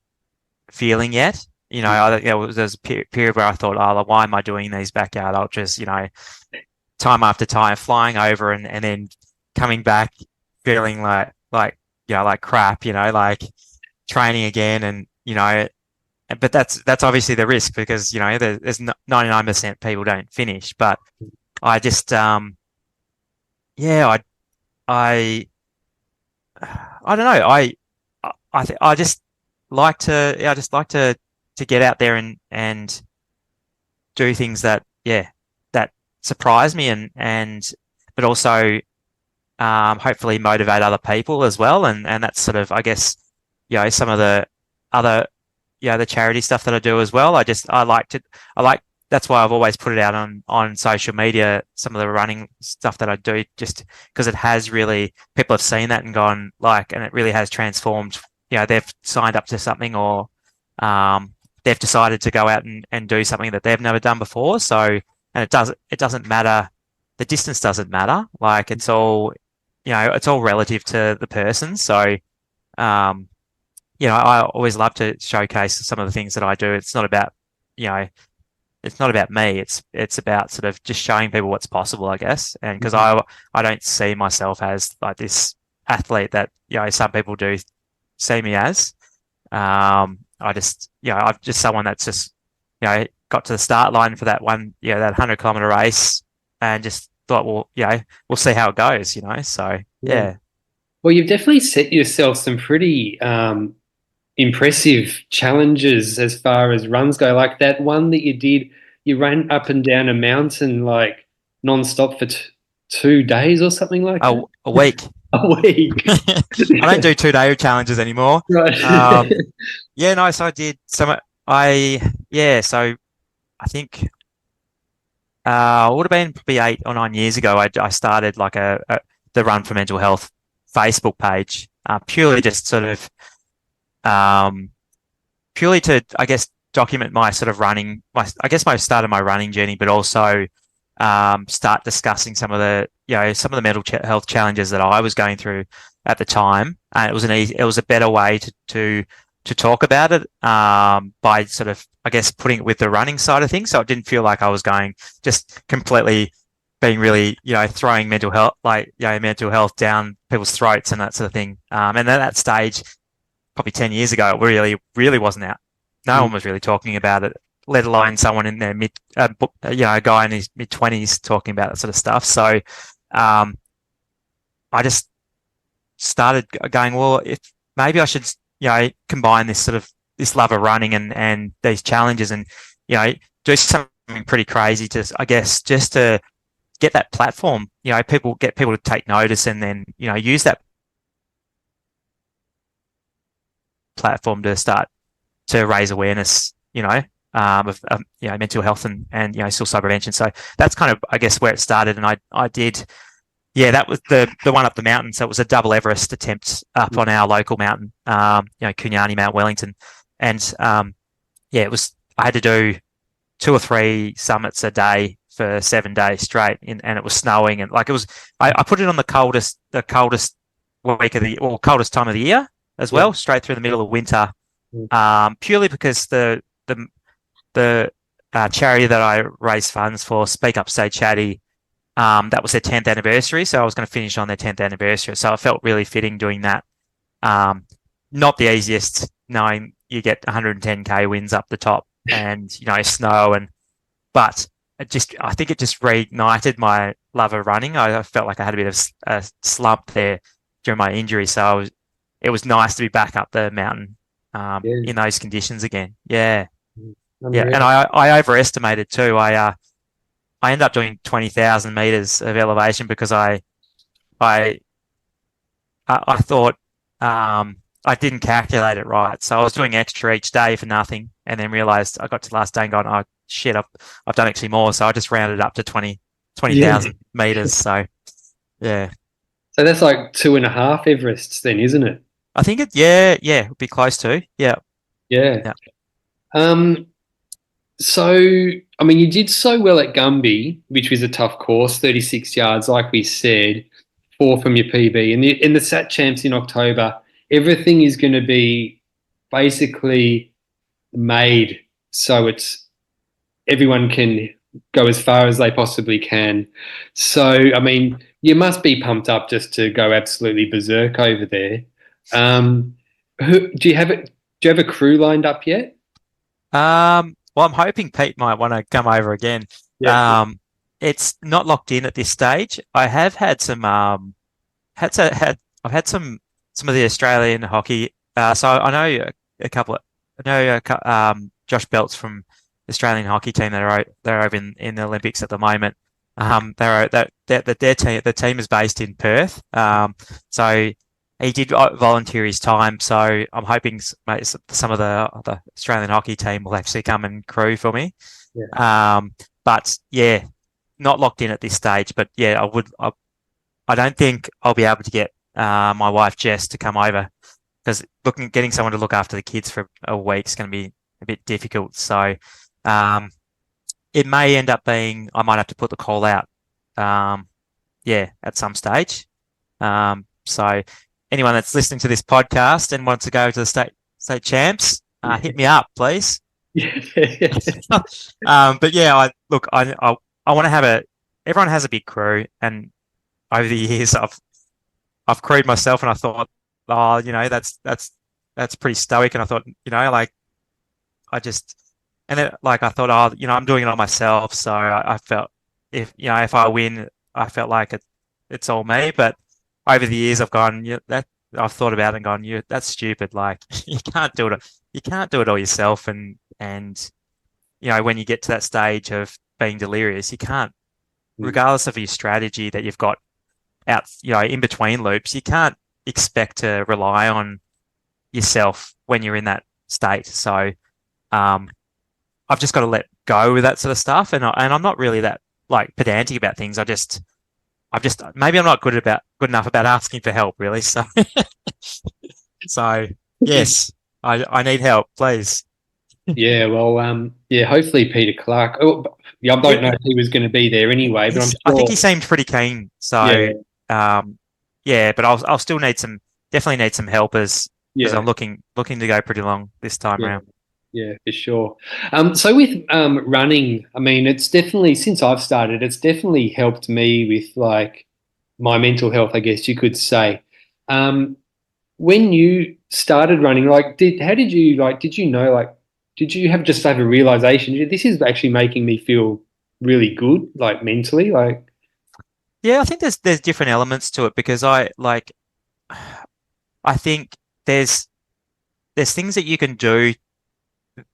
feeling yet. There's a period where I thought, oh, why am I doing these backyard ultras? Time after time, flying over and then coming back feeling like crap, like training again and but that's obviously the risk because, there's 99% people don't finish. But I just, yeah, I, I don't know. I just like to, yeah, I just like to get out there and do things that, yeah, that surprise me but also, hopefully motivate other people as well. And that's sort of, I guess, some of the other, the charity stuff that I do as well. I like, that's why I've always put it out on social media, some of the running stuff that I do, just because it has really, people have seen that and gone and it really has transformed, they've signed up to something or, they've decided to go out and do something that they've never done before. So, and it doesn't matter. The distance doesn't matter. Like it's all, it's all relative to the person. So, I always love to showcase some of the things that I do. It's not about, it's not about me. It's about sort of just showing people what's possible, I guess. And because I don't see myself as like this athlete that, some people do see me as. I just, I'm just someone that's just, got to the start line for that one, that 100-kilometer race and just thought, well, we'll see how it goes, So, yeah.
Well, you've definitely set yourself some pretty impressive challenges as far as runs go. Like that one that you did, you ran up and down a mountain like non-stop for 2 days or something like that.
A week.
A week.
I don't do 2-day challenges anymore.
Right.
Yeah, no, so I did some, so I think, it would have been probably 8 or 9 years ago. I started like the Run for Mental Health Facebook page, purely just sort of, purely to, I guess, document my sort of running, I guess my start of my running journey, but also, start discussing some of the mental health challenges that I was going through at the time. And it was a better way to talk about it, by sort of, I guess, putting it with the running side of things. So it didn't feel like I was going just completely being really, throwing mental health down people's throats and that sort of thing. And at that stage, probably 10 years ago, it really, really wasn't out. No one was really talking about it, let alone someone in their a guy in his mid-20s talking about that sort of stuff. So, I just started going, well, if maybe I should, combine this love of running and these challenges and, do something pretty crazy to, I guess, just to get that platform, get people to take notice and then, use that platform to start to raise awareness, of mental health and suicide prevention. So that's kind of, I guess, where it started. And I did, that was the one up the mountain. So it was a double Everest attempt up on our local mountain, Kunyani, Mount Wellington. And, it was, I had to do 2 or 3 summits a day for 7 days straight and it was snowing and like it was, I put it on the coldest week of coldest time of the year as well, straight through the middle of winter, purely because the charity that I raised funds for, Speak Up, Stay Chatty, that was their 10th anniversary. So I was going to finish on their 10th anniversary. So I felt really fitting doing that. Not the easiest, knowing you get 110K wins up the top and, snow but I think it just reignited my love of running. I felt like I had a bit of a slump there during my injury. So it was nice to be back up the mountain, in those conditions again. Yeah. Yeah. And I overestimated too. I ended up doing 20,000 meters of elevation because I thought, I didn't calculate it right. So I was doing extra each day for nothing and then realized I got to the last day and gone, oh shit, I've done actually more. So I just rounded up to 20,000 meters. So yeah. So
that's like 2.5 Everests then, isn't it?
I think it would be close to. Yeah.
Yeah. So, I mean, you did so well at Gumby, which was a tough course, 36 yards, like we said, 4 from your PB. And in the Sat Champs in October, everything is going to be basically made so everyone can go as far as they possibly can. So, I mean, you must be pumped up just to go absolutely berserk over there. Do you have a crew lined up yet?
Well, I'm hoping Pete might want to come over again.
Yeah.
Um, it's not locked in at this stage. I have had some I've had some of the Australian hockey. So I know a couple of I know Josh Belts from the Australian hockey team that are they're over in the Olympics at the moment. Their team is based in Perth. So he did volunteer his time. So I'm hoping some of the Australian hockey team will actually come and crew for me.
Yeah.
But yeah, not locked in at this stage. But yeah, I don't think I'll be able to get my wife Jess to come over because getting someone to look after the kids for a week is going to be a bit difficult. So um, it may end up being I might have to put the call out. Yeah, at some stage. So anyone that's listening to this podcast and wants to go to the state champs, hit me up, please.
Yeah.
But yeah, I want to have everyone has a big crew, and over the years I've crewed myself, and I thought, oh, that's pretty stoic, and I thought, like I just and then like I thought, oh, I'm doing it on myself, so I felt if I win, I felt like it's all me. But over the years, I've gone, that I've thought about it and gone, that's stupid. Like you can't do it all yourself, and when you get to that stage of being delirious, you can't, regardless of your strategy that you've got out, in between loops, you can't expect to rely on yourself when you're in that state. So, I've just got to let go with that sort of stuff, and I'm not really that like pedantic about things. Maybe I'm not good enough about asking for help, really. So, so yes, I need help, please.
Yeah, well, yeah, hopefully Peter Clark. Oh, yeah, I don't know if he was going to be there anyway, but I'm sure.
I think he seemed pretty keen. So, yeah, but I'll still definitely need some helpers because I'm looking to go pretty long this time around.
Yeah, for sure. So with running, I mean, it's definitely since I've started, it's definitely helped me with like my mental health, I guess you could say. When you started running, like, did you know, like, did you have a realization? This is actually making me feel really good, like mentally, like.
Yeah, I think there's different elements to it because I think there's things that you can do.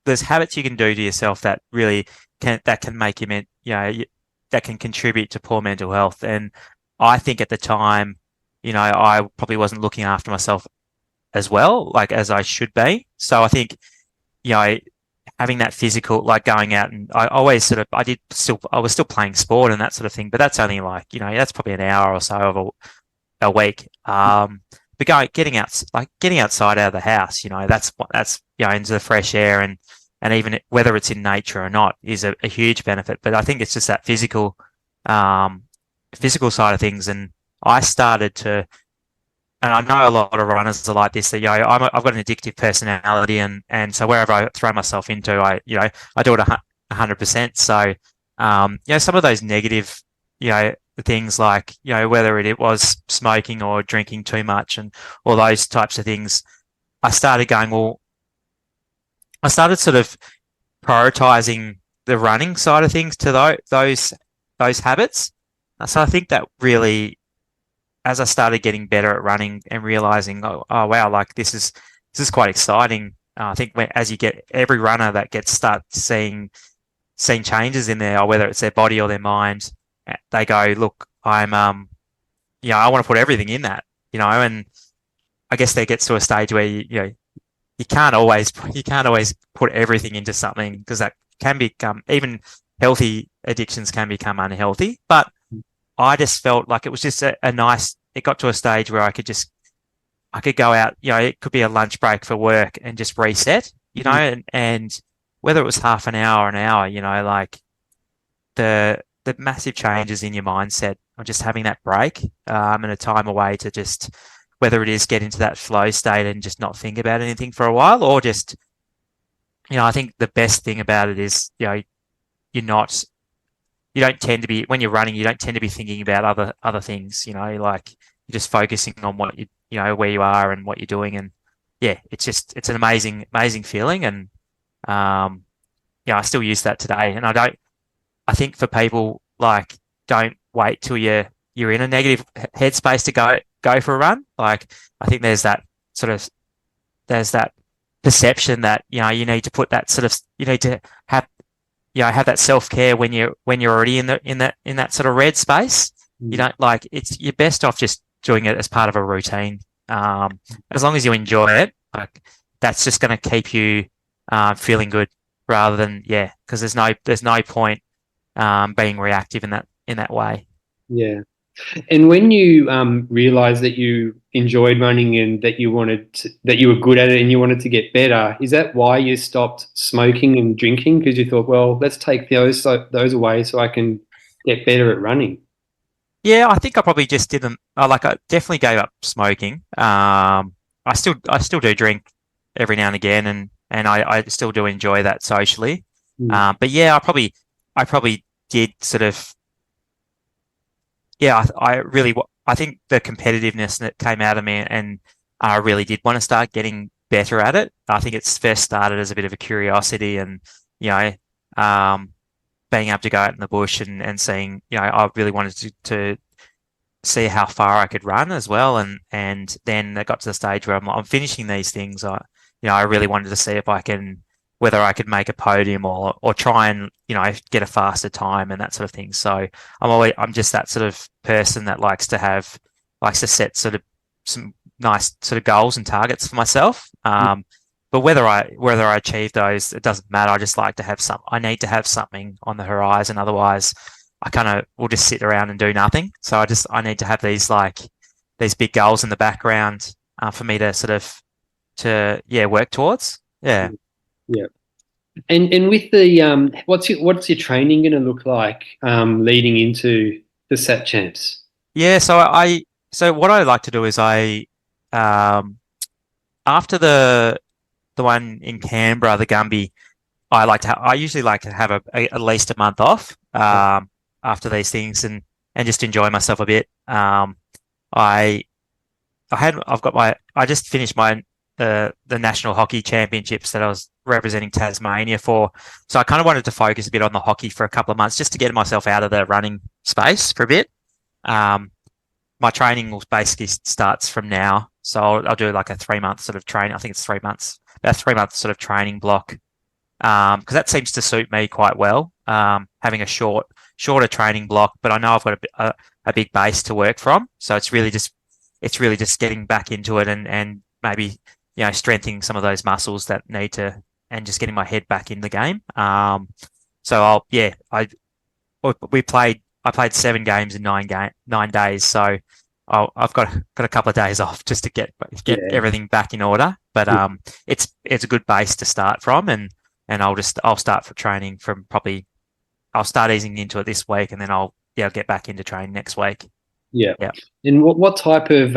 There's habits you can do to yourself that really can make you that can contribute to poor mental health. And I think at the time, I probably wasn't looking after myself as well, like as I should be. So I think, having that physical, like going out, and I always I was still playing sport and that sort of thing, but that's only like, that's probably an hour or so of a week. But getting outside out of the house, that's into the fresh air and even whether it's in nature or not is a huge benefit. But I think it's just that physical side of things. And I started to, and I know a lot of runners are like this. That I've got an addictive personality, and so wherever I throw myself into, I do it 100%. So some of those negative things like whether it was smoking or drinking too much and all those types of things, I started sort of prioritizing the running side of things to those habits. So I think that really, as I started getting better at running and realizing, oh wow, like this is quite exciting. I think as you get every runner that start seeing changes in there, or whether it's their body or their mind, they go, look, I'm I want to put everything in that, and I guess there gets to a stage where you can't always put everything into something because that can become, even healthy addictions can become unhealthy. But I just felt like it was just a nice, it got to a stage where I could go out, it could be a lunch break for work and just reset, and whether it was half an hour, like the massive changes in your mindset of just having that break, and a time away to just, whether it is get into that flow state and just not think about anything for a while, or just, I think the best thing about it is, you don't tend to be, when you're running, you don't tend to be thinking about other things, like you're just focusing on what where you are and what you're doing. And yeah, it's an amazing feeling. And I still use that today. And I think for people like, don't wait till you're in a negative headspace to go for a run. Like, I think there's that perception that, you need to put that sort of, you need to have, have that self-care when you're already in that sort of red space. You don't like, you're best off just doing it as part of a routine. As long as you enjoy it, like, that's just going to keep you feeling good, rather than, because there's no point being reactive in that way.
Yeah. And when you realized that you enjoyed running and that that you were good at it and you wanted to get better, is that why you stopped smoking and drinking? Because you thought, well, let's take those away so I can get better at running.
Yeah, I think I probably just didn't. I definitely gave up smoking. I still do drink every now and again, and I still do enjoy that socially.
Mm.
But yeah, I probably did sort of. Yeah, I think the competitiveness that came out of me, and I really did want to start getting better at it. I think it's first started as a bit of a curiosity, and you know, um, being able to go out in the bush and seeing, I really wanted to see how far I could run as well. And then it got to the stage where I'm finishing these things. I really wanted to see if whether I could make a podium or try and, get a faster time and that sort of thing. So I'm just that sort of person that likes to set sort of some nice sort of goals and targets for myself. But whether I achieve those, it doesn't matter. I just like to have I need to have something on the horizon. Otherwise, I kind of will just sit around and do nothing. So I need to have these big goals in the background for me to sort of work towards. Yeah.
Yeah. And with the what's your training going to look like leading into the Sat Champs?
Yeah. So what I like to do is after the one in Canberra, the Gumby, I usually like to have at least a month off after these things and just enjoy myself a bit. I just finished the National Hockey Championships that I was representing Tasmania for. So I kind of wanted to focus a bit on the hockey for a couple of months just to get myself out of the running space for a bit. My training will basically starts from now. So I'll do like a 3-month sort of training. I think it's 3 months, about 3 month sort of training block. Because that seems to suit me quite well. Having a shorter training block, but I know I've got a big base to work from. So it's really just getting back into it and maybe, strengthening some of those muscles that need to, and just getting my head back in the game. So I played 7 games in 9 days. So I've got a couple of days off just to get everything back in order. But it's a good base to start from, and I'll start for training from I'll start easing into it this week, and then I'll get back into training next week.
Yeah.
Yeah.
And what type of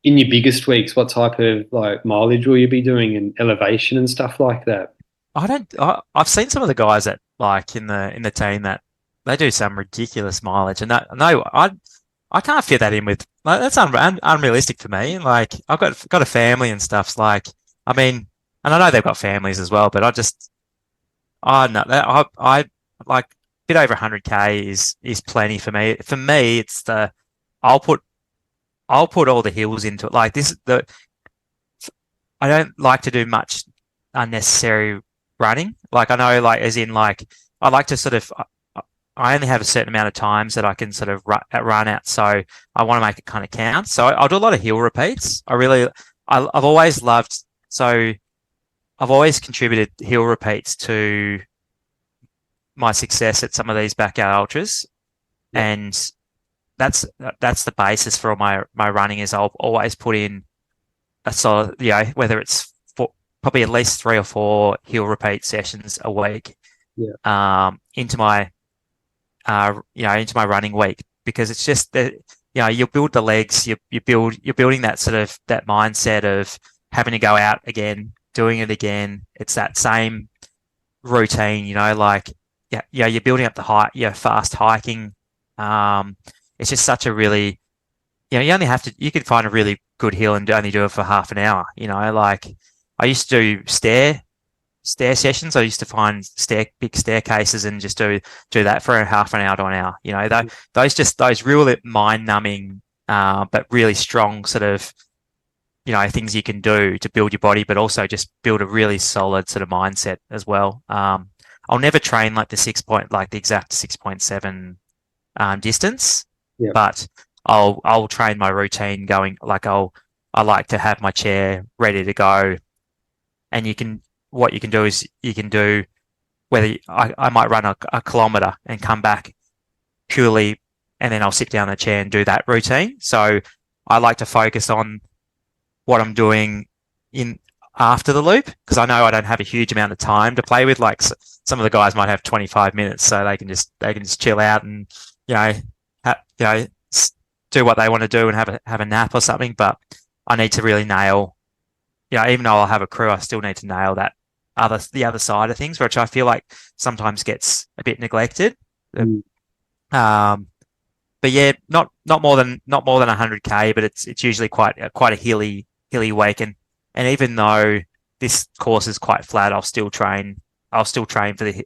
in your biggest weeks, what type of like mileage will you be doing and elevation and stuff like that?
I've seen some of the guys that like in the team that they do some ridiculous mileage, and I can't fit that in with, like, that's unrealistic for me. Like, I've got a family and stuff. So, like, I mean, and I know they've got families as well, but I know that I like a bit over 100K is plenty for me. For me, it's I'll put all the hills into it. Like I don't like to do much unnecessary running. Like, I know, like, as in, like, I like to sort of, I only have a certain amount of times that I can sort of run out. So I want to make it kind of count. So I'll do a lot of hill repeats. I've always loved, so I've always contributed hill repeats to my success at some of these backyard ultras. Yeah. And that's the basis for all my running, is I'll always put in a solid, whether it's probably at least 3 or 4 hill repeat sessions a week, into my running week, because it's just that, you'll build the legs, you're building that sort of, that mindset of having to go out again, doing it again. It's that same routine, you're building up the height, fast hiking. It's just such a really, you could find a really good hill and only do it for half an hour. Like, I used to do stair stair sessions. I used to find big staircases and just do that for half an hour to an hour. You know, those real mind numbing, but really strong sort of, you know, things you can do to build your body, but also just build a really solid sort of mindset as well. I'll never train like the exact 6.7 distance, but I'll train my routine going like I like to have my chair ready to go, and what you can do is you can do whether I might run a kilometer and come back purely, and then I'll sit down in the chair and do that routine. So I like to focus on what I'm doing in after the loop, because I know I don't have a huge amount of time to play with. Like some of the guys might have 25 minutes, so they can just chill out and do what they want to do and have a nap or something. But I need to really nail, even though I'll have a crew, I still need to nail the other side of things, which I feel like sometimes gets a bit neglected. But yeah, not more than 100K, but it's usually quite a hilly wake, and even though this course is quite flat, I'll still train train the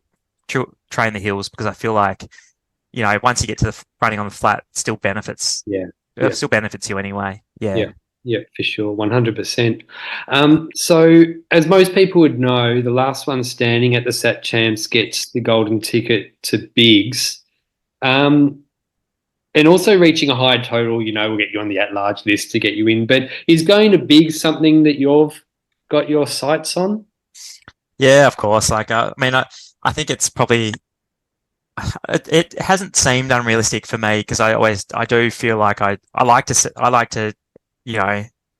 hills, because I feel like, once you get to the running on the flat, it still benefits. It still benefits you anyway.
Yeah, for sure, 100%. So, as most people would know, the last one standing at the Sat Champs gets the golden ticket to Bigs. And also reaching a high total, will get you on the at-large list to get you in. But is going to Bigs something that you've got your sights on?
Yeah, of course. Like, I I think it's probably, it hasn't seemed unrealistic for me, because I do feel like I like to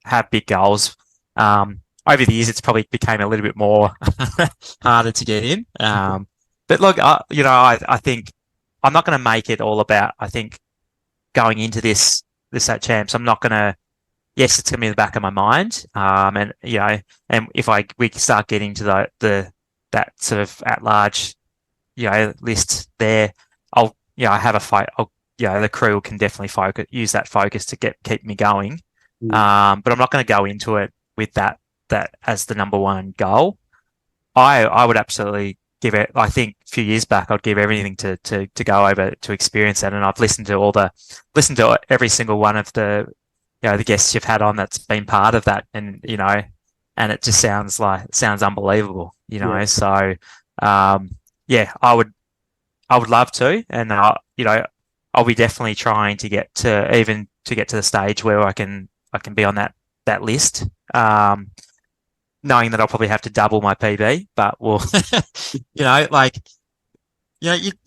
have big goals. Over the years, it's probably became a little bit more harder to get in. But look, I think I'm not going to make it all about, I think, going into this at champs. I'm not going to, yes, it's going to be in the back of my mind. And if we start getting to that sort of at large, list there, I'll, have a fight. The crew can definitely use that focus to keep me going. But I'm not going to go into it with that as the number one goal. I would absolutely give it. I think a few years back, I'd give everything to go over to experience that. And I've listened to every single one of the guests you've had on that's been part of that, and and it just sounds unbelievable. So I would love to, and I'll be definitely trying to get to the stage where I can be on that list. Knowing that I'll probably have to double my PB, but we'll, you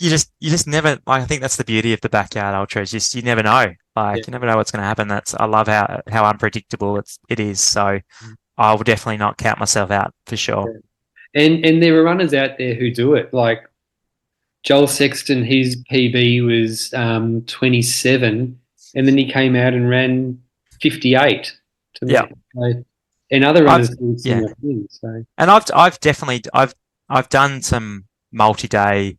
just never. I think that's the beauty of the backyard ultra. Is just you never know. You never know what's going to happen. I love how unpredictable it is. So I will definitely not count myself out for sure.
And there are runners out there who do it. Like Joel Sexton, his PB was 27, and then he came out and ran 58. And other runners do similar things. So. And
I've done some multi-day,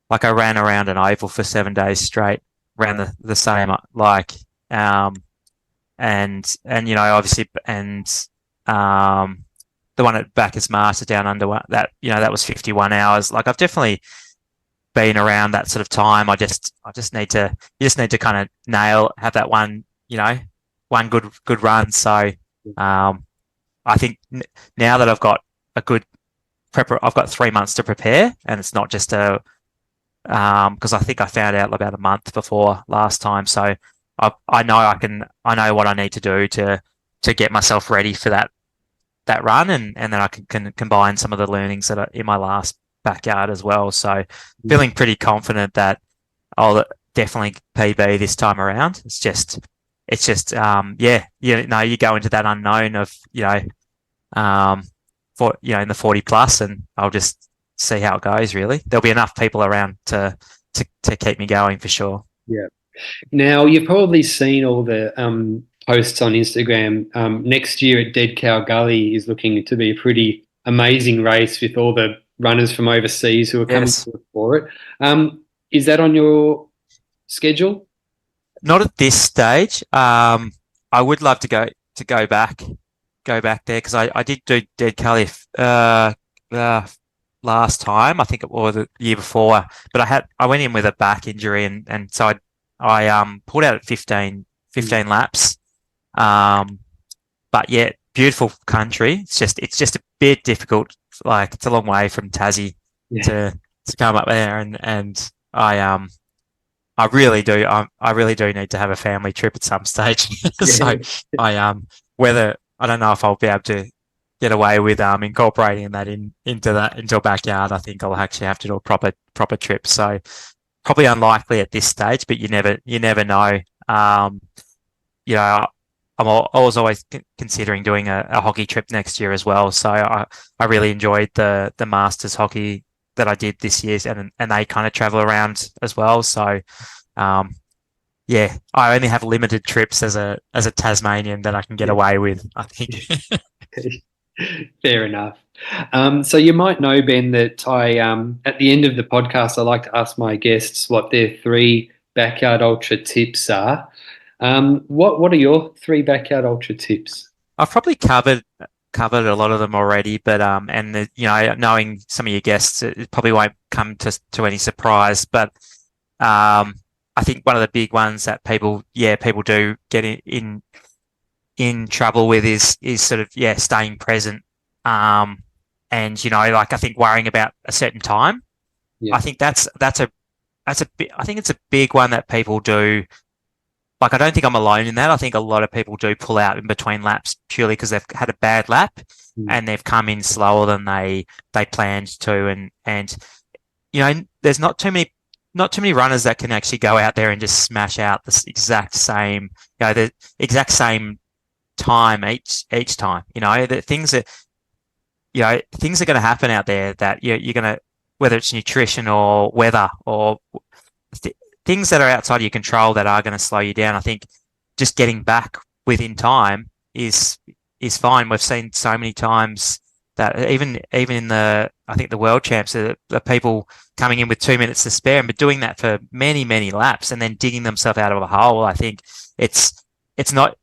like I ran around an oval for 7 days straight, ran the same and obviously, and the one at Bacchus Master down under that was 51 hours. Like I've definitely been around that sort of time. You just need to kind of have that one good run. So I think now that I've got a good I've got 3 months to prepare, and it's not just because I think I found out about a month before last time. So I know what I need to do to get myself ready for that run, and then I can combine some of the learnings that are in my last backyard as well. So feeling pretty confident that I'll definitely PB this time around. It's just you go into that unknown of in the 40 plus, and I'll just see how it goes. Really, there'll be enough people around to keep me going for sure.
Yeah. Now you've probably seen all the posts on Instagram. Next year at Dead Cow Gully is looking to be a pretty amazing race with all the runners from overseas who are coming for it. Is that on your schedule?
Not at this stage. I would love to go back there, because I did do Dead Gully last time. I think it was the year before, but I went in with a back injury, and so I pulled out at 15 laps. But yeah, beautiful country. It's just a bit difficult. Like it's a long way from Tassie
Yeah.
to come up there, and I really do. I really do need to have a family trip at some stage. So
Yeah.
whether I don't know if I'll be able to get away with incorporating that into a backyard. I think I'll actually have to do a proper trip. So probably unlikely at this stage, but you never know. You know, I was always considering doing a hockey trip next year as well. So I really enjoyed the Masters hockey that I did this year, and they kind of travel around as well. So yeah, I only have limited trips as a Tasmanian that I can get away with, I think.
Fair enough. So you might know, Ben, that I at the end of the podcast, I like to ask my guests what their 3 backyard ultra tips are. What are your 3 backyard ultra tips?
I've probably covered a lot of them already, but knowing some of your guests, it probably won't come to any surprise. But I think one of the big ones that people do get in trouble with is sort of staying present. And like I think worrying about a certain time.
Yeah.
I think that's a I think it's a big one that people do. Like, I don't think I'm alone in that. I think a lot of people do pull out in between laps purely because they've had a bad lap and they've come in slower than they planned to. And there's not too many runners that can actually go out there and just smash out the exact same time each time. The things that things are going to happen out there that you're going to, whether it's nutrition or weather or things that are outside of your control that are going to slow you down. I think just getting back within time is fine. We've seen so many times that even in I think the world champs, the people coming in with 2 minutes to spare and but doing that for many, many laps and then digging themselves out of a hole. I think it's not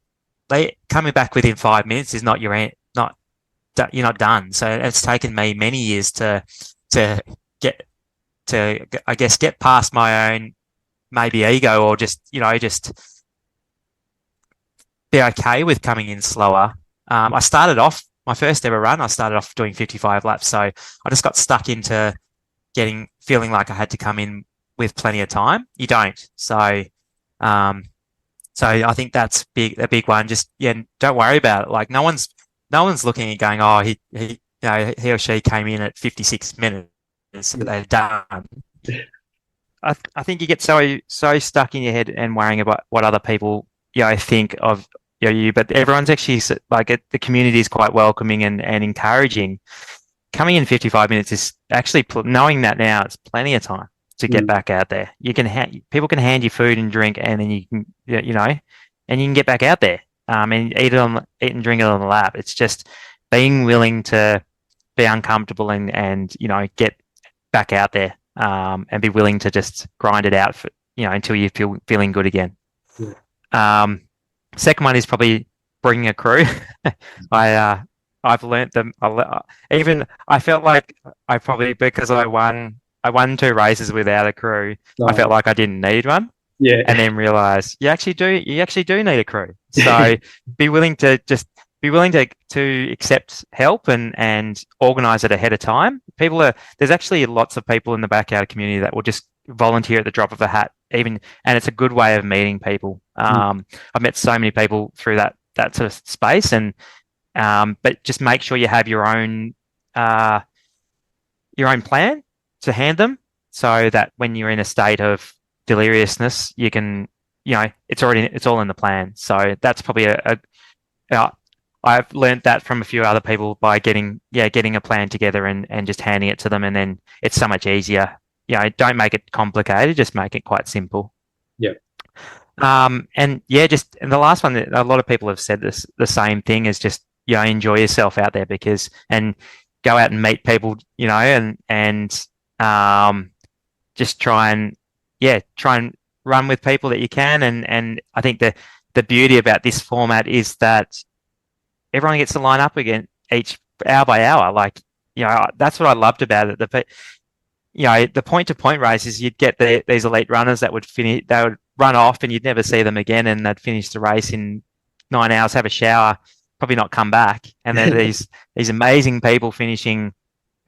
coming back within 5 minutes is not you're not done. So it's taken me many years to I guess get past my own maybe ego or just be okay with coming in slower. I started off my first ever run. I started off doing 55 laps, so I just got stuck into feeling like I had to come in with plenty of time. You don't, so I think that's a big one. Just don't worry about it. Like no one's looking and going, oh, he or she came in at 56 minutes, so they're done. I think you get so stuck in your head and worrying about what other people think of you, but everyone's actually like the community is quite welcoming and encouraging. Coming in 55 minutes is actually knowing that now it's plenty of time to get back out there. You can people can hand you food and drink, and then you can and you can get back out there and eat and drink it on the lap. It's just being willing to be uncomfortable and get back out there. And be willing to just grind it out for, until you feeling good again. Yeah. Second one is probably bringing a crew. I've learnt them. I felt like I probably, because I won 2 races without a crew. Oh. I felt like I didn't need one.
Yeah.
And then realized you actually do need a crew. So be willing to accept help and organize it ahead of time. There's actually lots of people in the backyard community that will just volunteer at the drop of a hat, and it's a good way of meeting people. I've met so many people through that sort of space, and but just make sure you have your own plan to hand them, so that when you're in a state of deliriousness, you can, it's all in the plan. So that's probably I've learned that from a few other people by getting a plan together and just handing it to them, and then it's so much easier. Don't make it complicated, just make it quite simple.
Yeah.
And the last one that a lot of people have said the same thing is just enjoy yourself out there and go out and meet people, and just try and run with people that you can, and I think the beauty about this format is that everyone gets to line up again each hour by hour. Like that's what I loved about it. The point-to-point races, you'd get these elite runners that would finish, they would run off, and you'd never see them again, and they'd finish the race in 9 hours, have a shower, probably not come back, and then these amazing people finishing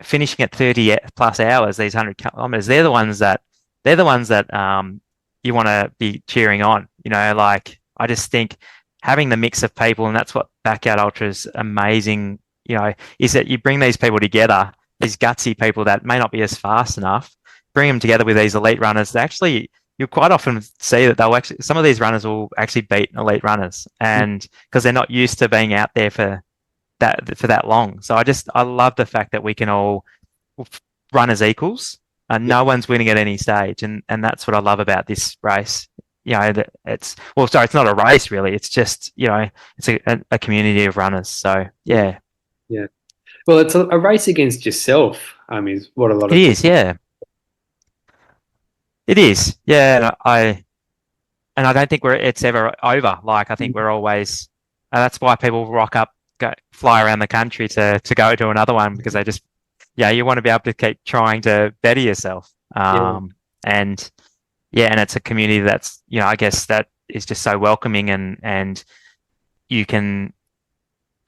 at 30 plus hours, these 100 kilometers. They're the ones that you want to be cheering on. Like, I just think having the mix of people, and that's what Backyard Ultra is amazing. Is that you bring these people together, these gutsy people that may not be as fast enough, bring them together with these elite runners. You'll quite often see that some of these runners will actually beat elite runners, and because they're not used to being out there for that long. So I love the fact that we can all run as equals, and no one's winning at any stage, and that's what I love about this race. It's not a race really. It's just it's a community of runners. So yeah.
Well, it's a race against yourself. Is what a lot of
it is. Yeah, it is. Yeah, and I don't think it's ever over. Like, I think we're always. That's why people rock up, fly around the country to go to another one, because they just you want to be able to keep trying to better yourself. And it's a community that's I guess that is just so welcoming, and you can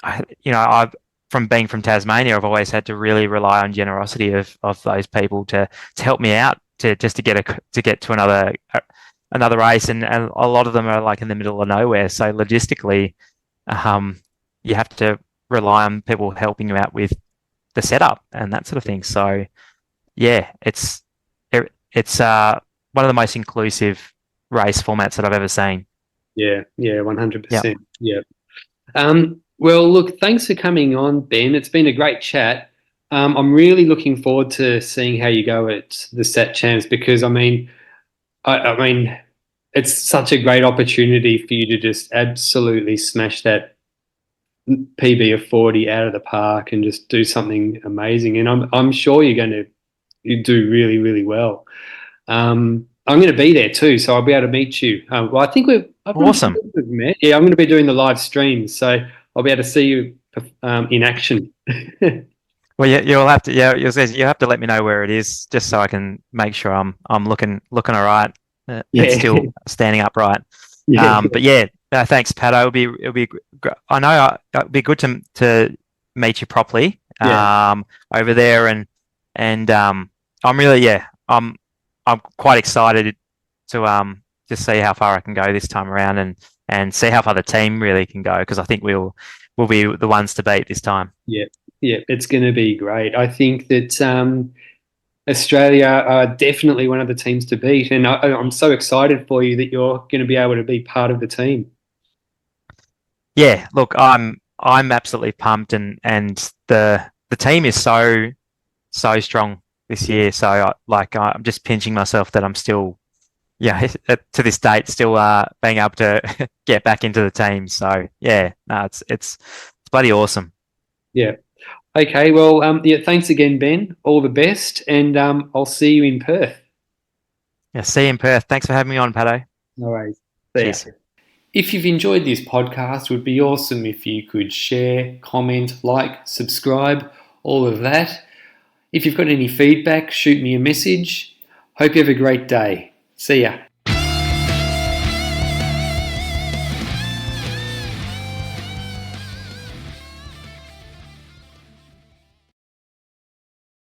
I've from being from Tasmania, I've always had to really rely on generosity of those people to help me out to get to another race, and a lot of them are like in the middle of nowhere, so logistically you have to rely on people helping you out with the setup and that sort of thing. So yeah, it's one of the most inclusive race formats that I've ever seen.
Yeah, 100%. Yeah. Well, look, thanks for coming on, Ben. It's been a great chat. I'm really looking forward to seeing how you go at the Sat Champs, because I mean, it's such a great opportunity for you to just absolutely smash that PB of 40 out of the park and just do something amazing. And I'm sure you're going to do really, really well. I'm going to be there too, so I'll be able to meet you. Well, I think
Awesome.
met. Yeah, I'm going to be doing the live stream, so I'll be able to see you in action.
Well, you'll have to. Yeah, you'll have to let me know where it is, just so I can make sure I'm looking all right. It's still standing upright. But yeah, thanks, Pat. It'll be. I know it'll be good to meet you properly over there, and I'm really I'm quite excited to just see how far I can go this time around, and see how far the team really can go, because I think we'll be the ones to beat this time.
Yeah, it's going to be great. I think that Australia are definitely one of the teams to beat, and I'm so excited for you that you're going to be able to be part of the team.
Yeah, look, I'm absolutely pumped, and the team is so strong this year. So I'm just pinching myself that I'm still, to this date, still being able to get back into the team. So yeah, no, it's bloody awesome.
Yeah. Okay. Well, thanks again, Ben. All the best, and I'll see you in Perth.
Yeah, see you in Perth. Thanks for having me on, Pato.
No worries.
Cheers.
If you've enjoyed this podcast, it would be awesome if you could share, comment, like, subscribe, all of that. If you've got any feedback, shoot me a message. Hope you have a great day. See ya.